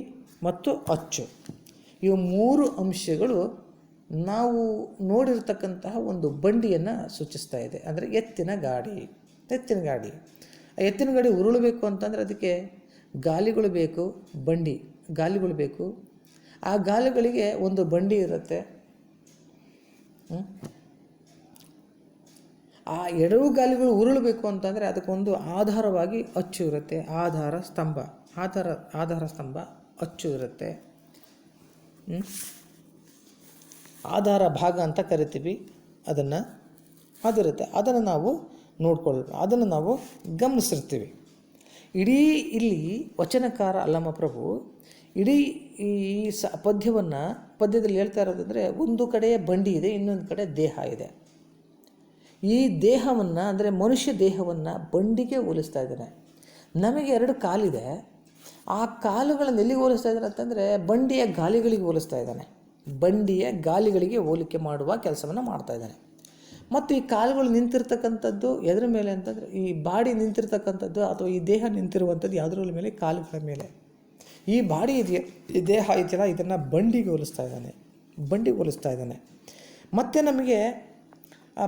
ಮತ್ತು ಅಚ್ಚು, ಇವು 3 ಅಂಶಗಳು ನಾವು ನೋಡಿರ್ತಕ್ಕಂತಹ ಒಂದು ಬಂಡಿಯನ್ನು ಸೂಚಿಸ್ತಾ ಇದೆ. ಅಂದರೆ ಎತ್ತಿನ ಗಾಡಿ. ಆ ಎತ್ತಿನ ಗಾಡಿ ಉರುಳಬೇಕು ಅಂತಂದರೆ ಅದಕ್ಕೆ ಗಾಲಿಗಳು ಬೇಕು, ಗಾಲಿಗಳು ಬೇಕು. ಆ ಗಾಲಿಗಳಿಗೆ ಒಂದು ಬಂಡಿ ಇರುತ್ತೆ. ಆ ಎಡವು ಗಾಲಿಗಳು ಉರುಳಬೇಕು ಅಂತಂದರೆ ಅದಕ್ಕೊಂದು ಆಧಾರವಾಗಿ ಅಚ್ಚು ಇರುತ್ತೆ, ಆಧಾರ ಸ್ತಂಭ ಅಚ್ಚು ಇರುತ್ತೆ. ಆಧಾರ ಭಾಗ ಅಂತ ಕರಿತೀವಿ ಅದಿರುತ್ತೆ. ಅದನ್ನು ನಾವು ಅದನ್ನು ನಾವು ಗಮನಿಸಿರ್ತೀವಿ. ಇಡೀ ಇಲ್ಲಿ ವಚನಕಾರ ಅಲ್ಲಮ ಪ್ರಭು ಇಡೀ ಈ ಪದ್ಯದಲ್ಲಿ ಹೇಳ್ತಾ ಇರೋದಂದರೆ, ಒಂದು ಕಡೆ ಬಂಡಿ ಇದೆ, ಇನ್ನೊಂದು ಕಡೆ ದೇಹ ಇದೆ. ಈ ದೇಹವನ್ನು ಅಂದರೆ ಮನುಷ್ಯ ದೇಹವನ್ನು ಬಂಡಿಗೆ ಹೋಲಿಸ್ತಾ ಇದ್ದಾನೆ. ನಮಗೆ 2 ಕಾಲಿದೆ, ಆ ಕಾಲುಗಳನ್ನು ಎಲ್ಲಿಗೆ ಹೋಲಿಸ್ತಾ ಇದ್ದಾರೆ ಅಂತಂದರೆ ಬಂಡಿಯ ಗಾಲಿಗಳಿಗೆ ಹೋಲಿಸ್ತಾ ಇದ್ದಾನೆ. ಬಂಡಿಯ ಗಾಲಿಗಳಿಗೆ ಹೋಲಿಕೆ ಮಾಡುವ ಕೆಲಸವನ್ನು ಮಾಡ್ತಾ ಇದ್ದಾನೆ. ಮತ್ತು ಈ ಕಾಲುಗಳು ನಿಂತಿರ್ತಕ್ಕಂಥದ್ದು ಎದರ ಮೇಲೆ ಅಂತಂದರೆ, ಈ ಬಾಡಿ ನಿಂತಿರ್ತಕ್ಕಂಥದ್ದು ಅಥವಾ ಈ ದೇಹ ನಿಂತಿರುವಂಥದ್ದು ಯಾವುದರ ಮೇಲೆ? ಕಾಲುಗಳ ಮೇಲೆ. ಈ ಬಾಡಿ ಇದೆಯಾ, ಈ ದೇಹ ಇದೆಯಲ್ಲ, ಇದನ್ನು ಬಂಡಿಗೆ ಹೋಲಿಸ್ತಾ ಇದ್ದಾನೆ, ಬಂಡಿಗೆ ಹೋಲಿಸ್ತಾ ಇದ್ದಾನೆ. ಮತ್ತು ನಮಗೆ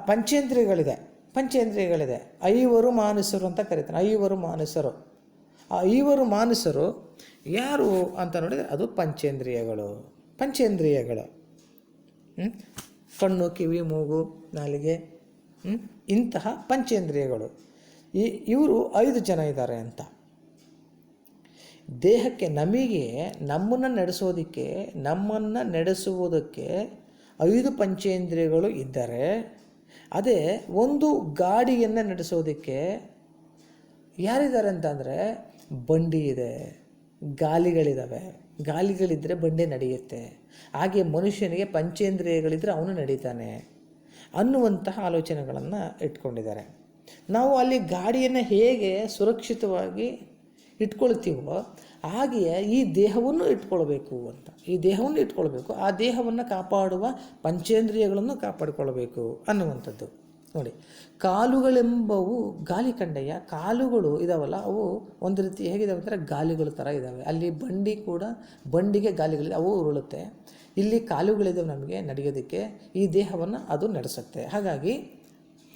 ಪಂಚೇಂದ್ರಿಯಗಳಿದೆ. 5 ಮಾನಸರು ಅಂತ ಕರೀತಾನೆ. 5 ಮಾನಸರು. ಆ 5 ಮಾನಸರು ಯಾರು ಅಂತ ನೋಡಿದರೆ ಅದು ಪಂಚೇಂದ್ರಿಯಗಳು. ಕಣ್ಣು, ಕಿವಿ, ಮೂಗು, ನಾಲಿಗೆ, ಇಂತಹ ಪಂಚೇಂದ್ರಿಯಗಳು. ಇವರು 5 ಜನ ಇದ್ದಾರೆ ಅಂತ. ದೇಹಕ್ಕೆ ನಮಗೆ ನಮ್ಮನ್ನು ನಡೆಸುವುದಕ್ಕೆ 5 ಪಂಚೇಂದ್ರಿಯಗಳು ಇದ್ದರೆ, ಅದೇ ಒಂದು ಗಾಡಿಯನ್ನು ನಡೆಸೋದಕ್ಕೆ ಯಾರಿದ್ದಾರೆ ಅಂತಂದರೆ ಬಂಡಿ ಇದೆ, ಗಾಲಿಗಳಿದ್ದಾವೆ. ಗಾಲಿಗಳಿದ್ದರೆ ಬಂಡಿ ನಡೆಯುತ್ತೆ. ಹಾಗೆ ಮನುಷ್ಯನಿಗೆ ಪಂಚೇಂದ್ರಿಯಗಳಿದ್ದರೆ ಅವನು ನಡೀತಾನೆ ಅನ್ನುವಂತಹ ಆಲೋಚನೆಗಳನ್ನು ಇಟ್ಕೊಂಡಿದ್ದಾರೆ. ನಾವು ಅಲ್ಲಿ ಗಾಡಿಯನ್ನು ಹೇಗೆ ಸುರಕ್ಷಿತವಾಗಿ ಇಟ್ಕೊಳ್ತೀವೋ ಹಾಗೆಯೇ ಈ ದೇಹವನ್ನು ಇಟ್ಕೊಳ್ಬೇಕು ಅಂತ. ಆ ದೇಹವನ್ನು ಕಾಪಾಡುವ ಪಂಚೇಂದ್ರಿಯಗಳನ್ನು ಕಾಪಾಡಿಕೊಳ್ಳಬೇಕು ಅನ್ನುವಂಥದ್ದು. ನೋಡಿ, ಕಾಲುಗಳೆಂಬವು ಗಾಲಿ ಕಂಡೆಯ. ಕಾಲುಗಳು ಇದಾವಲ್ಲ, ಅವು ಒಂದು ರೀತಿ ಹೇಗಿದ್ದಾವೆ ಅಂದರೆ ಗಾಲಿಗಳ ಥರ ಇದ್ದಾವೆ. ಅಲ್ಲಿ ಬಂಡಿಗೆ ಗಾಲಿಗಳಿದೆ, ಅವು ಉರುಳುತ್ತೆ. ಇಲ್ಲಿ ಕಾಲುಗಳಿದ್ದಾವೆ ನಮಗೆ ನಡೆಯೋದಕ್ಕೆ, ಈ ದೇಹವನ್ನು ಅದು ನಡೆಸುತ್ತೆ. ಹಾಗಾಗಿ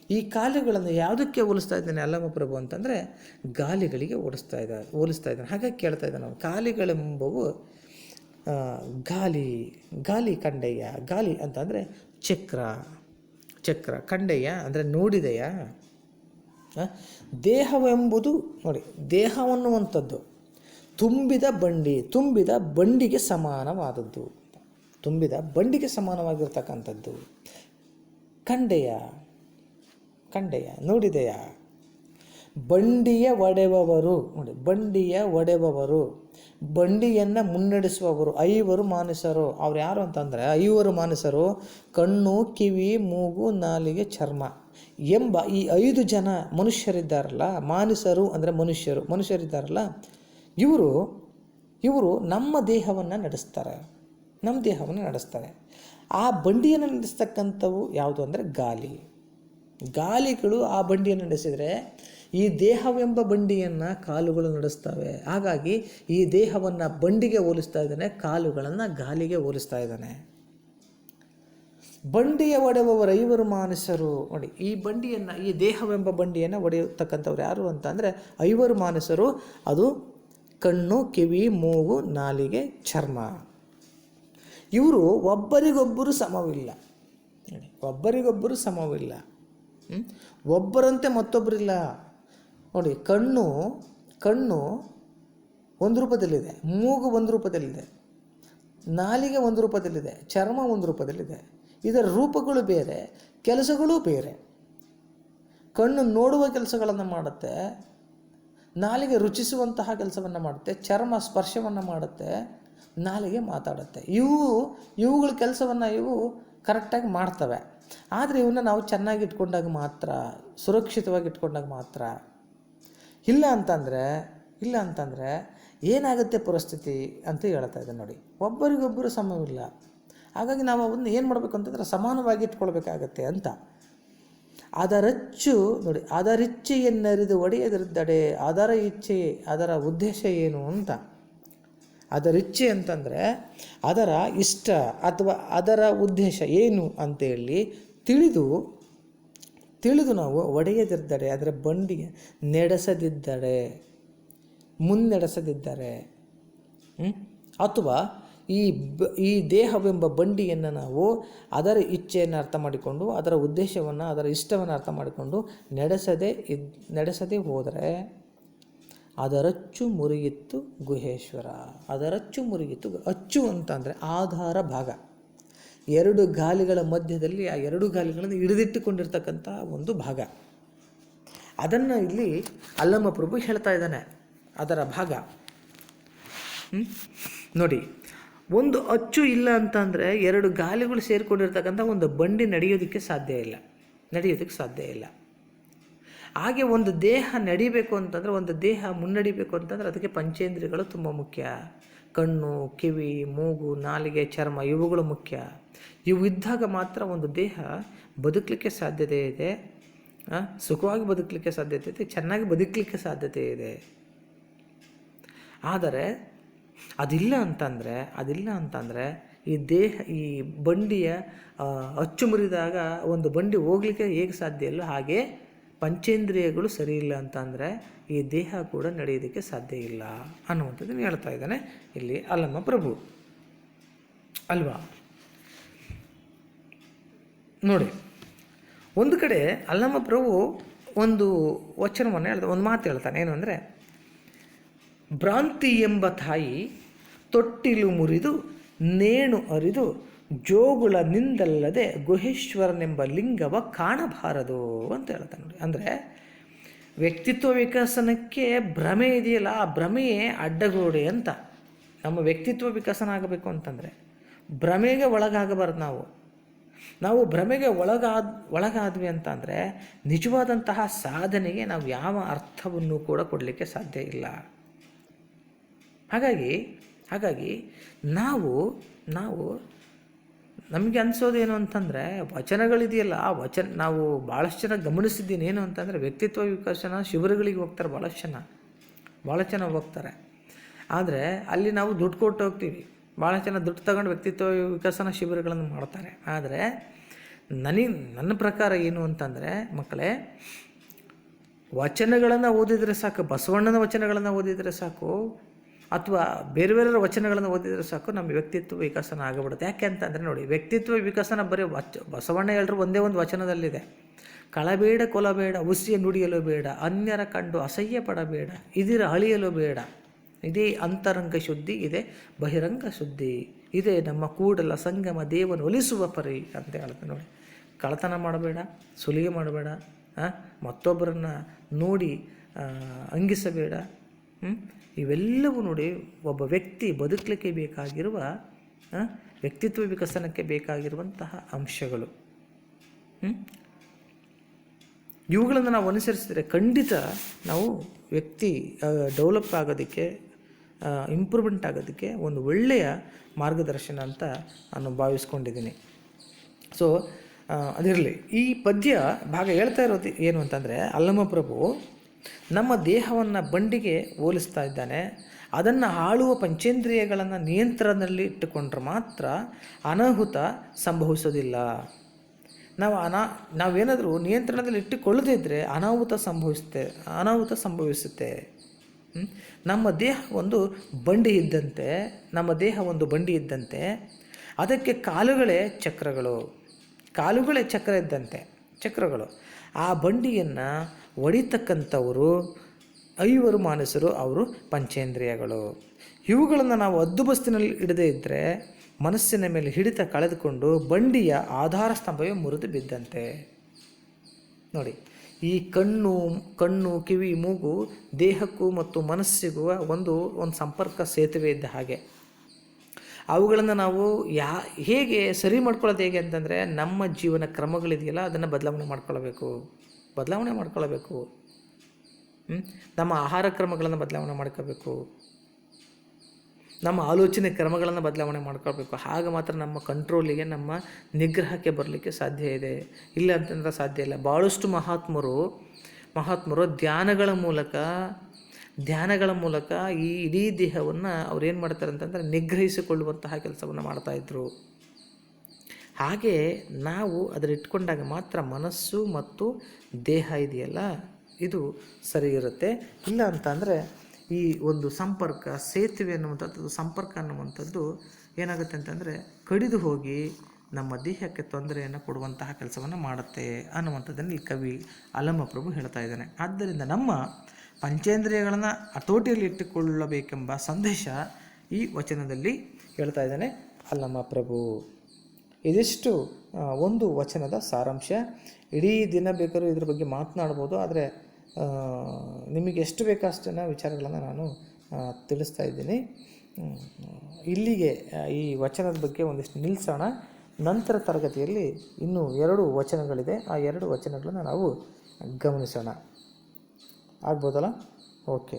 ಈ ಕಾಲುಗಳನ್ನು ಯಾವುದಕ್ಕೆ ಹೋಲಿಸ್ತಾ ಇದ್ದಾನೆ ಅಲ್ಲಮ ಪ್ರಭು ಅಂತಂದರೆ ಗಾಲಿಗಳಿಗೆ ಹೋಲಿಸ್ತಾ ಇದ್ದಾನೆ. ಹಾಗಾಗಿ ಕೇಳ್ತಾ ಇದ್ದಾನೆ ನಾವು, ಕಾಲಿಗಳೆಂಬವು ಗಾಲಿ ಕಂಡೆಯ. ಗಾಲಿ ಅಂತಂದರೆ ಚಕ್ರ ಕಂಡೆಯ ಅಂದರೆ ನೋಡಿದೆಯ. ದೇಹವೆಂಬುದು ನೋಡಿ, ದೇಹವನ್ನುವಂಥದ್ದು ತುಂಬಿದ ಬಂಡಿಗೆ ಸಮಾನವಾದದ್ದು, ತುಂಬಿದ ಬಂಡಿಗೆ ಸಮಾನವಾಗಿರ್ತಕ್ಕಂಥದ್ದು. ಕಂಡೆಯ ನೋಡಿದೆಯ. ಬಂಡಿಯ ಒಡೆಬವರು ನೋಡಿ, ಬಂಡಿಯನ್ನು ಮುನ್ನಡೆಸುವವರು 5 ಮಾನಸರು. ಅವ್ರು ಯಾರು ಅಂತಂದರೆ 5 ಮಾನಸರು ಕಣ್ಣು, ಕಿವಿ, ಮೂಗು, ನಾಲಿಗೆ, ಚರ್ಮ ಎಂಬ ಈ 5 ಜನ ಮನುಷ್ಯರಿದ್ದಾರಲ್ಲ, ಮಾನಸರು ಅಂದರೆ ಮನುಷ್ಯರಿದ್ದಾರಲ್ಲ, ಇವರು ನಮ್ಮ ದೇಹವನ್ನು ನಡೆಸ್ತಾರೆ. ಆ ಬಂಡಿಯನ್ನು ನಡೆಸ್ತಕ್ಕಂಥವು ಯಾವುದು ಅಂದರೆ ಗಾಲಿಗಳು ಆ ಬಂಡಿಯನ್ನು ನಡೆಸಿದರೆ ಈ ದೇಹವೆಂಬ ಬಂಡಿಯನ್ನು ಕಾಲುಗಳು ನಡೆಸ್ತವೆ. ಹಾಗಾಗಿ ಈ ದೇಹವನ್ನು ಬಂಡಿಗೆ ಹೋಲಿಸ್ತಾ ಇದ್ದಾನೆ, ಕಾಲುಗಳನ್ನು ಗಾಲಿಗೆ ಹೋಲಿಸ್ತಾ ಇದ್ದಾನೆ. ಬಂಡಿಯ ಒಡೆಯುವವರು 5 ಮಾನಸರು ನೋಡಿ. ಈ ದೇಹವೆಂಬ ಬಂಡಿಯನ್ನು ಒಡೆಯತಕ್ಕಂಥವ್ರು ಯಾರು ಅಂತ ಅಂದರೆ 5 ಮಾನಸರು. ಅದು ಕಣ್ಣು, ಕಿವಿ, ಮೂಗು, ನಾಲಿಗೆ, ಚರ್ಮ. ಇವರು ಒಬ್ಬರಿಗೊಬ್ಬರು ಸಮವಿಲ್ಲ. ಒಬ್ಬರಂತೆ ಮತ್ತೊಬ್ಬರಿಲ್ಲ ನೋಡಿ. ಕಣ್ಣು ಒಂದು ರೂಪದಲ್ಲಿದೆ, ಮೂಗು ಒಂದು ರೂಪದಲ್ಲಿದೆ, ನಾಲಿಗೆ ಒಂದು ರೂಪದಲ್ಲಿದೆ, ಚರ್ಮ ಒಂದು ರೂಪದಲ್ಲಿದೆ. ಇದರ ರೂಪಗಳು ಬೇರೆ, ಕೆಲಸಗಳೂ ಬೇರೆ. ಕಣ್ಣು ನೋಡುವ ಕೆಲಸಗಳನ್ನು ಮಾಡುತ್ತೆ, ನಾಲಿಗೆ ರುಚಿಸುವಂತಹ ಕೆಲಸವನ್ನು ಮಾಡುತ್ತೆ, ಚರ್ಮ ಸ್ಪರ್ಶವನ್ನು ಮಾಡುತ್ತೆ, ನಾಲಿಗೆ ಮಾತಾಡುತ್ತೆ. ಇವುಗಳ ಕೆಲಸವನ್ನು ಇವು ಕರೆಕ್ಟಾಗಿ ಮಾಡ್ತವೆ. ಆದರೆ ಇವನ್ನ ನಾವು ಚೆನ್ನಾಗಿ ಇಟ್ಕೊಂಡಾಗ ಮಾತ್ರ, ಸುರಕ್ಷಿತವಾಗಿ ಇಟ್ಕೊಂಡಾಗ ಮಾತ್ರ. ಇಲ್ಲ ಅಂತಂದರೆ ಏನಾಗುತ್ತೆ ಪರಿಸ್ಥಿತಿ ಅಂತ ಹೇಳ್ತಾ ಇದೆ ನೋಡಿ. ಒಬ್ಬರಿಗೊಬ್ಬರು ಸಮವಿಲ್ಲ. ಹಾಗಾಗಿ ನಾವು ಅವನ್ನ ಏನು ಮಾಡಬೇಕು ಅಂತಂದರೆ ಸಮಾನವಾಗಿ ಇಟ್ಕೊಳ್ಬೇಕಾಗತ್ತೆ ಅಂತ. ಅದರಿಚ್ಛೆಯನ್ನರಿದು ಒಡೆಯದಿರುತ್ತಡೆ. ಅದರ ಉದ್ದೇಶ ಏನು ಅಂತ. ಅದರಿಚ್ಛೆ ಅಂತಂದರೆ ಅದರ ಇಷ್ಟ ಅಥವಾ ಅದರ ಉದ್ದೇಶ ಏನು ಅಂತೇಳಿ ತಿಳಿದು ನಾವು ಒಡೆಯದಿದ್ದರೆ, ಅದರ ಬಂಡಿಗೆ ಮುನ್ನಡೆಸದಿದ್ದರೆ ಅಥವಾ ಈ ದೇಹವೆಂಬ ಬಂಡಿಯನ್ನು ನಾವು ಅದರ ಇಚ್ಛೆಯನ್ನು ಅರ್ಥ ಮಾಡಿಕೊಂಡು, ಅದರ ಉದ್ದೇಶವನ್ನು, ಅದರ ಇಷ್ಟವನ್ನು ಅರ್ಥ ಮಾಡಿಕೊಂಡು ನಡೆಸದೇ ಹೋದರೆ ಅದರಚ್ಚು ಮುರಿಯಿತ್ತು ಗುಹೇಶ್ವರ. ಅಚ್ಚು ಅಂತಂದರೆ ಆಧಾರ ಭಾಗ. 2 ಗಾಲಿಗಳ ಮಧ್ಯದಲ್ಲಿ ಆ 2 ಗಾಲಿಗಳನ್ನು ಹಿಡಿದಿಟ್ಟುಕೊಂಡಿರ್ತಕ್ಕಂಥ ಒಂದು ಭಾಗ. ಅದನ್ನು ಇಲ್ಲಿ ಅಲ್ಲಮ ಪ್ರಭು ಹೇಳ್ತಾ ಇದ್ದಾನೆ, ಅದರ ಭಾಗ ನೋಡಿ. ಒಂದು ಅಚ್ಚು ಇಲ್ಲ ಅಂತಂದರೆ 2 ಗಾಲಿಗಳು ಸೇರಿಕೊಂಡಿರ್ತಕ್ಕಂಥ ಒಂದು ಬಂಡಿ ನಡೆಯೋದಕ್ಕೆ ಸಾಧ್ಯ ಇಲ್ಲ. ನಡೆಯೋದಕ್ಕೆ ಸಾಧ್ಯ ಇಲ್ಲ. ಹಾಗೆ ಒಂದು ದೇಹ ನಡಿಬೇಕು ಅಂತಂದರೆ, ಒಂದು ದೇಹ ಮುನ್ನಡಿಬೇಕು ಅಂತಂದರೆ ಅದಕ್ಕೆ ಪಂಚೇಂದ್ರಿಯಗಳು ತುಂಬ ಮುಖ್ಯ. ಕಣ್ಣು, ಕಿವಿ, ಮೂಗು, ನಾಲಿಗೆ, ಚರ್ಮ ಇವುಗಳು ಮುಖ್ಯ. ಇವು ಇದ್ದಾಗ ಮಾತ್ರ ಒಂದು ದೇಹ ಬದುಕಲಿಕ್ಕೆ ಸಾಧ್ಯತೆ ಇದೆ, ಸುಖವಾಗಿ ಬದುಕಲಿಕ್ಕೆ ಸಾಧ್ಯತೆ ಇದೆ, ಚೆನ್ನಾಗಿ ಬದುಕಲಿಕ್ಕೆ ಸಾಧ್ಯತೆ ಇದೆ. ಆದರೆ ಅದಿಲ್ಲ ಅಂತಂದರೆ ಈ ದೇಹ, ಈ ಬಂಡಿಯ ಅಚ್ಚು ಮುರಿದಾಗ ಒಂದು ಬಂಡಿ ಹೋಗಲಿಕ್ಕೆ ಹೇಗೆ ಸಾಧ್ಯ ಇಲ್ಲ, ಹಾಗೆ ಪಂಚೇಂದ್ರಿಯಗಳು ಸರಿ ಇಲ್ಲ ಅಂತಂದರೆ ಈ ದೇಹ ಕೂಡ ನಡೆಯೋದಕ್ಕೆ ಸಾಧ್ಯ ಇಲ್ಲ ಅನ್ನುವಂಥದ್ದನ್ನು ಹೇಳ್ತಾ ಇದ್ದಾನೆ ಇಲ್ಲಿ ಅಲ್ಲಮ್ಮ ಪ್ರಭು ಅಲ್ವಾ. ನೋಡಿ, ಒಂದು ಕಡೆ ಅಲ್ಲಮ್ಮ ಪ್ರಭು ಒಂದು ವಚನವನ್ನು ಹೇಳ್ತಾ, ಒಂದು ಮಾತು ಹೇಳ್ತಾನೆ. ಏನು ಅಂದರೆ, ಭ್ರಾಂತಿ ಎಂಬ ತಾಯಿ ತೊಟ್ಟಿಲು ಮುರಿದು ನೇಣು ಅರಿದು ಜೋಗುಳ ನಿಂದಲ್ಲದೆ ಗುಹೇಶ್ವರನೆಂಬ ಲಿಂಗವ ಕಾಣಬಾರದು ಅಂತ ಹೇಳ್ತಾನೆ. ನೋಡಿ, ಅಂದರೆ ವ್ಯಕ್ತಿತ್ವ ವಿಕಸನಕ್ಕೆ ಭ್ರಮೆ ಇದೆಯಲ್ಲ, ಆ ಭ್ರಮೆಯೇ ಅಡ್ಡಗೋಡೆ ಅಂತ. ನಮ್ಮ ವ್ಯಕ್ತಿತ್ವ ವಿಕಸನ ಆಗಬೇಕು ಅಂತಂದರೆ ಭ್ರಮೆಗೆ ಒಳಗಾಗಬಾರ್ದು. ನಾವು ಭ್ರಮೆಗೆ ಒಳಗಾದ್ವಿ ಅಂತಂದರೆ ನಿಜವಾದಂತಹ ಸಾಧನೆಗೆ ನಾವು ಯಾವ ಅರ್ಥವನ್ನು ಕೂಡ ಕೊಡಲಿಕ್ಕೆ ಸಾಧ್ಯ ಇಲ್ಲ. ಹಾಗಾಗಿ ನಾವು ನಮಗೆ ಅನಿಸೋದೇನು ಅಂತಂದರೆ, ವಚನಗಳಿದೆಯಲ್ಲ, ಆ ನಾವು ಭಾಳಷ್ಟು ಜನ ಗಮನಿಸಿದ್ದೀನಿ. ಏನು ಅಂತಂದರೆ, ವ್ಯಕ್ತಿತ್ವ ವಿಕಸನ ಶಿಬಿರಗಳಿಗೆ ಹೋಗ್ತಾರೆ, ಭಾಳ ಜನ ಹೋಗ್ತಾರೆ. ಆದರೆ ಅಲ್ಲಿ ನಾವು ದುಡ್ಡು ಕೊಟ್ಟು ಹೋಗ್ತೀವಿ. ಭಾಳ ಜನ ದುಡ್ಡು ತಗೊಂಡು ವ್ಯಕ್ತಿತ್ವ ವಿಕಸನ ಶಿಬಿರಗಳನ್ನು ಮಾಡ್ತಾರೆ. ಆದರೆ ನನ್ನ ಪ್ರಕಾರ ಏನು ಅಂತಂದರೆ, ಮಕ್ಕಳೇ, ವಚನಗಳನ್ನು ಓದಿದರೆ ಸಾಕು, ಬಸವಣ್ಣನ ವಚನಗಳನ್ನು ಓದಿದರೆ ಸಾಕು, ಅಥವಾ ಬೇರೆ ವಚನಗಳನ್ನು ಓದಿದರೆ ಸಾಕು, ನಮ್ಮ ವ್ಯಕ್ತಿತ್ವ ವಿಕಸನ ಆಗಿಬಿಡುತ್ತೆ. ಯಾಕೆ ಅಂತಂದರೆ, ನೋಡಿ, ವ್ಯಕ್ತಿತ್ವ ವಿಕಸನ ಬರೀ ಬಸವಣ್ಣ ಎಲ್ಲರೂ ಒಂದೇ ಒಂದು ವಚನದಲ್ಲಿದೆ. ಕಳಬೇಡ, ಕೊಲಬೇಡ, ಉಸಿಯ ನುಡಿಯಲು ಬೇಡ, ಅನ್ಯರ ಕಂಡು ಅಸಹ್ಯ ಪಡಬೇಡ, ಇದಿರ ಅಳಿಯಲು ಬೇಡ, ಇದೇ ಅಂತರಂಗ ಶುದ್ಧಿ, ಇದೆ ಬಹಿರಂಗ ಶುದ್ಧಿ, ಇದೇ ನಮ್ಮ ಕೂಡಲ ಸಂಗಮ ದೇವನು ಒಲಿಸುವ ಪರಿ ಅಂತ ಹೇಳ್ತಾರೆ. ನೋಡಿ, ಕಳತನ ಮಾಡಬೇಡ, ಸುಲಿಗೆ ಮಾಡಬೇಡ, ಮತ್ತೊಬ್ಬರನ್ನು ನೋಡಿ ಅಂಗಿಸಬೇಡ. ಇವೆಲ್ಲವೂ ನೋಡಿ ಒಬ್ಬ ವ್ಯಕ್ತಿ ಬದುಕಲಿಕ್ಕೆ ಬೇಕಾಗಿರುವ, ವ್ಯಕ್ತಿತ್ವ ವಿಕಸನಕ್ಕೆ ಬೇಕಾಗಿರುವಂತಹ ಅಂಶಗಳು. ಇವುಗಳನ್ನು ನಾವು ಅನುಸರಿಸಿದರೆ ಖಂಡಿತ ನಾವು ವ್ಯಕ್ತಿ ಡೆವಲಪ್ ಆಗೋದಕ್ಕೆ, ಇಂಪ್ರೂವ್ಮೆಂಟ್ ಆಗೋದಕ್ಕೆ ಒಂದು ಒಳ್ಳೆಯ ಮಾರ್ಗದರ್ಶನ ಅಂತ ನಾನು ಭಾವಿಸ್ಕೊಂಡಿದ್ದೀನಿ. ಸೊ ಅದಿರಲಿ. ಈ ಪದ್ಯ ಭಾಗ ಹೇಳ್ತಾ ಇರೋದು ಏನು ಅಂತಂದರೆ, ಅಲ್ಲಮ್ಮ ಪ್ರಭು ನಮ್ಮ ದೇಹವನ್ನು ಬಂಡಿಗೆ ಹೋಲಿಸ್ತಾ ಇದ್ದಾನೆ. ಅದನ್ನು ಆಳುವ ಪಂಚೇಂದ್ರಿಯಗಳನ್ನು ನಿಯಂತ್ರಣದಲ್ಲಿ ಇಟ್ಟುಕೊಂಡ್ರೆ ಮಾತ್ರ ಅನಾಹುತ ಸಂಭವಿಸೋದಿಲ್ಲ. ನಾವೇನಾದರೂ ನಿಯಂತ್ರಣದಲ್ಲಿ ಇಟ್ಟುಕೊಳ್ಳದಿದ್ದರೆ ಅನಾಹುತ ಸಂಭವಿಸುತ್ತೆ. ನಮ್ಮ ದೇಹ ಒಂದು ಬಂಡಿ ಇದ್ದಂತೆ, ಅದಕ್ಕೆ ಕಾಲುಗಳೇ ಚಕ್ರ ಇದ್ದಂತೆ, ಚಕ್ರಗಳು. ಆ ಬಂಡಿಯನ್ನು ಹೊಡಿತಕ್ಕಂಥವರು 5 ಮಾನಸರು, ಅವರು ಪಂಚೇಂದ್ರಿಯಗಳು. ಇವುಗಳನ್ನು ನಾವು ಹದ್ದುಬಸ್ತಿನಲ್ಲಿ ಹಿಡದೇ ಇದ್ದರೆ ಮನಸ್ಸಿನ ಮೇಲೆ ಹಿಡಿತ ಕಳೆದುಕೊಂಡು ಬಂಡಿಯ ಆಧಾರ ಸ್ತಂಭವೇ ಮುರಿದು ಬಿದ್ದಂತೆ. ನೋಡಿ, ಈ ಕಣ್ಣು, ಕಿವಿ, ಮೂಗು ದೇಹಕ್ಕೂ ಮತ್ತು ಮನಸ್ಸಿಗೂ ಒಂದು ಸಂಪರ್ಕ ಸೇತುವೆ ಇದ್ದ ಹಾಗೆ. ಅವುಗಳನ್ನು ನಾವು ಹೇಗೆ ಸರಿ ಮಾಡ್ಕೊಳ್ಳೋದು ಹೇಗೆ ಅಂತಂದರೆ, ನಮ್ಮ ಜೀವನ ಕ್ರಮಗಳಿದೆಯಲ್ಲ ಅದನ್ನು ಬದಲಾವಣೆ ಮಾಡ್ಕೊಳ್ಬೇಕು. ನಮ್ಮ ಆಹಾರ ಕ್ರಮಗಳನ್ನು ಬದಲಾವಣೆ ಮಾಡ್ಕೋಬೇಕು, ನಮ್ಮ ಆಲೋಚನೆ ಕ್ರಮಗಳನ್ನು ಬದಲಾವಣೆ ಮಾಡ್ಕೊಳ್ಬೇಕು. ಆಗ ಮಾತ್ರ ನಮ್ಮ ಕಂಟ್ರೋಲಿಗೆ, ನಮ್ಮ ನಿಗ್ರಹಕ್ಕೆ ಬರಲಿಕ್ಕೆ ಸಾಧ್ಯ ಇದೆ. ಇಲ್ಲ ಅಂತಂದ್ರೆ ಸಾಧ್ಯ ಇಲ್ಲ. ಭಾಳಷ್ಟು ಮಹಾತ್ಮರು ಧ್ಯಾನಗಳ ಮೂಲಕ ಈ ಇಡೀ ದೇಹವನ್ನು ಅವ್ರು ಏನು ಮಾಡ್ತಾರೆ ಅಂತಂದರೆ ನಿಗ್ರಹಿಸಿಕೊಳ್ಳುವಂತಹ ಕೆಲಸವನ್ನು ಮಾಡ್ತಾಯಿದ್ರು. ಹಾಗೆ ನಾವು ಅದರಿಟ್ಕೊಂಡಾಗ ಮಾತ್ರ ಮನಸ್ಸು ಮತ್ತು ದೇಹ ಇದೆಯಲ್ಲ ಇದು ಸರಿ ಇರುತ್ತೆ. ಇಲ್ಲ ಅಂತಂದರೆ ಈ ಒಂದು ಸೇತುವೆ ಅನ್ನುವಂಥದ್ದು ಏನಾಗುತ್ತೆ ಅಂತಂದರೆ ಕಡಿದು ಹೋಗಿ ನಮ್ಮ ದೇಹಕ್ಕೆ ತೊಂದರೆಯನ್ನು ಕೊಡುವಂತಹ ಕೆಲಸವನ್ನು ಮಾಡುತ್ತೆ ಅನ್ನುವಂಥದ್ದನ್ನು ಈ ಕವಿ ಅಲ್ಲಮ್ಮ ಪ್ರಭು ಹೇಳ್ತಾ ಇದ್ದಾನೆ. ಆದ್ದರಿಂದ ನಮ್ಮ ಪಂಚೇಂದ್ರಿಯಗಳನ್ನು ಹತೋಟಿಯಲ್ಲಿ ಇಟ್ಟುಕೊಳ್ಳಬೇಕೆಂಬ ಸಂದೇಶ ಈ ವಚನದಲ್ಲಿ ಹೇಳ್ತಾ ಇದ್ದಾನೆ ಅಲ್ಲಮ್ಮ ಪ್ರಭು. ಇದಿಷ್ಟು ಒಂದು ವಚನದ ಸಾರಾಂಶ. ಇಡೀ ದಿನ ಬೇಕಾದ್ರೂ ಇದ್ರ ಬಗ್ಗೆ ಮಾತನಾಡ್ಬೋದು, ಆದರೆ ನಿಮಗೆ ಎಷ್ಟು ಬೇಕಷ್ಟನ್ನು ವಿಚಾರಗಳನ್ನು ನಾನು ತಿಳಿಸ್ತಾ ಇದ್ದೀನಿ. ಇಲ್ಲಿಗೆ ಈ ವಚನದ ಬಗ್ಗೆ ಒಂದಿಷ್ಟು ನಿಲ್ಲಿಸೋಣ. ನಂತರ ತರಗತಿಯಲ್ಲಿ ಇನ್ನೂ 2 ವಚನಗಳಿದೆ. ಆ 2 ವಚನಗಳನ್ನು ನಾವು ಗಮನಿಸೋಣ. ಆಗ್ಬೋದಲ್ಲ? ಓಕೆ.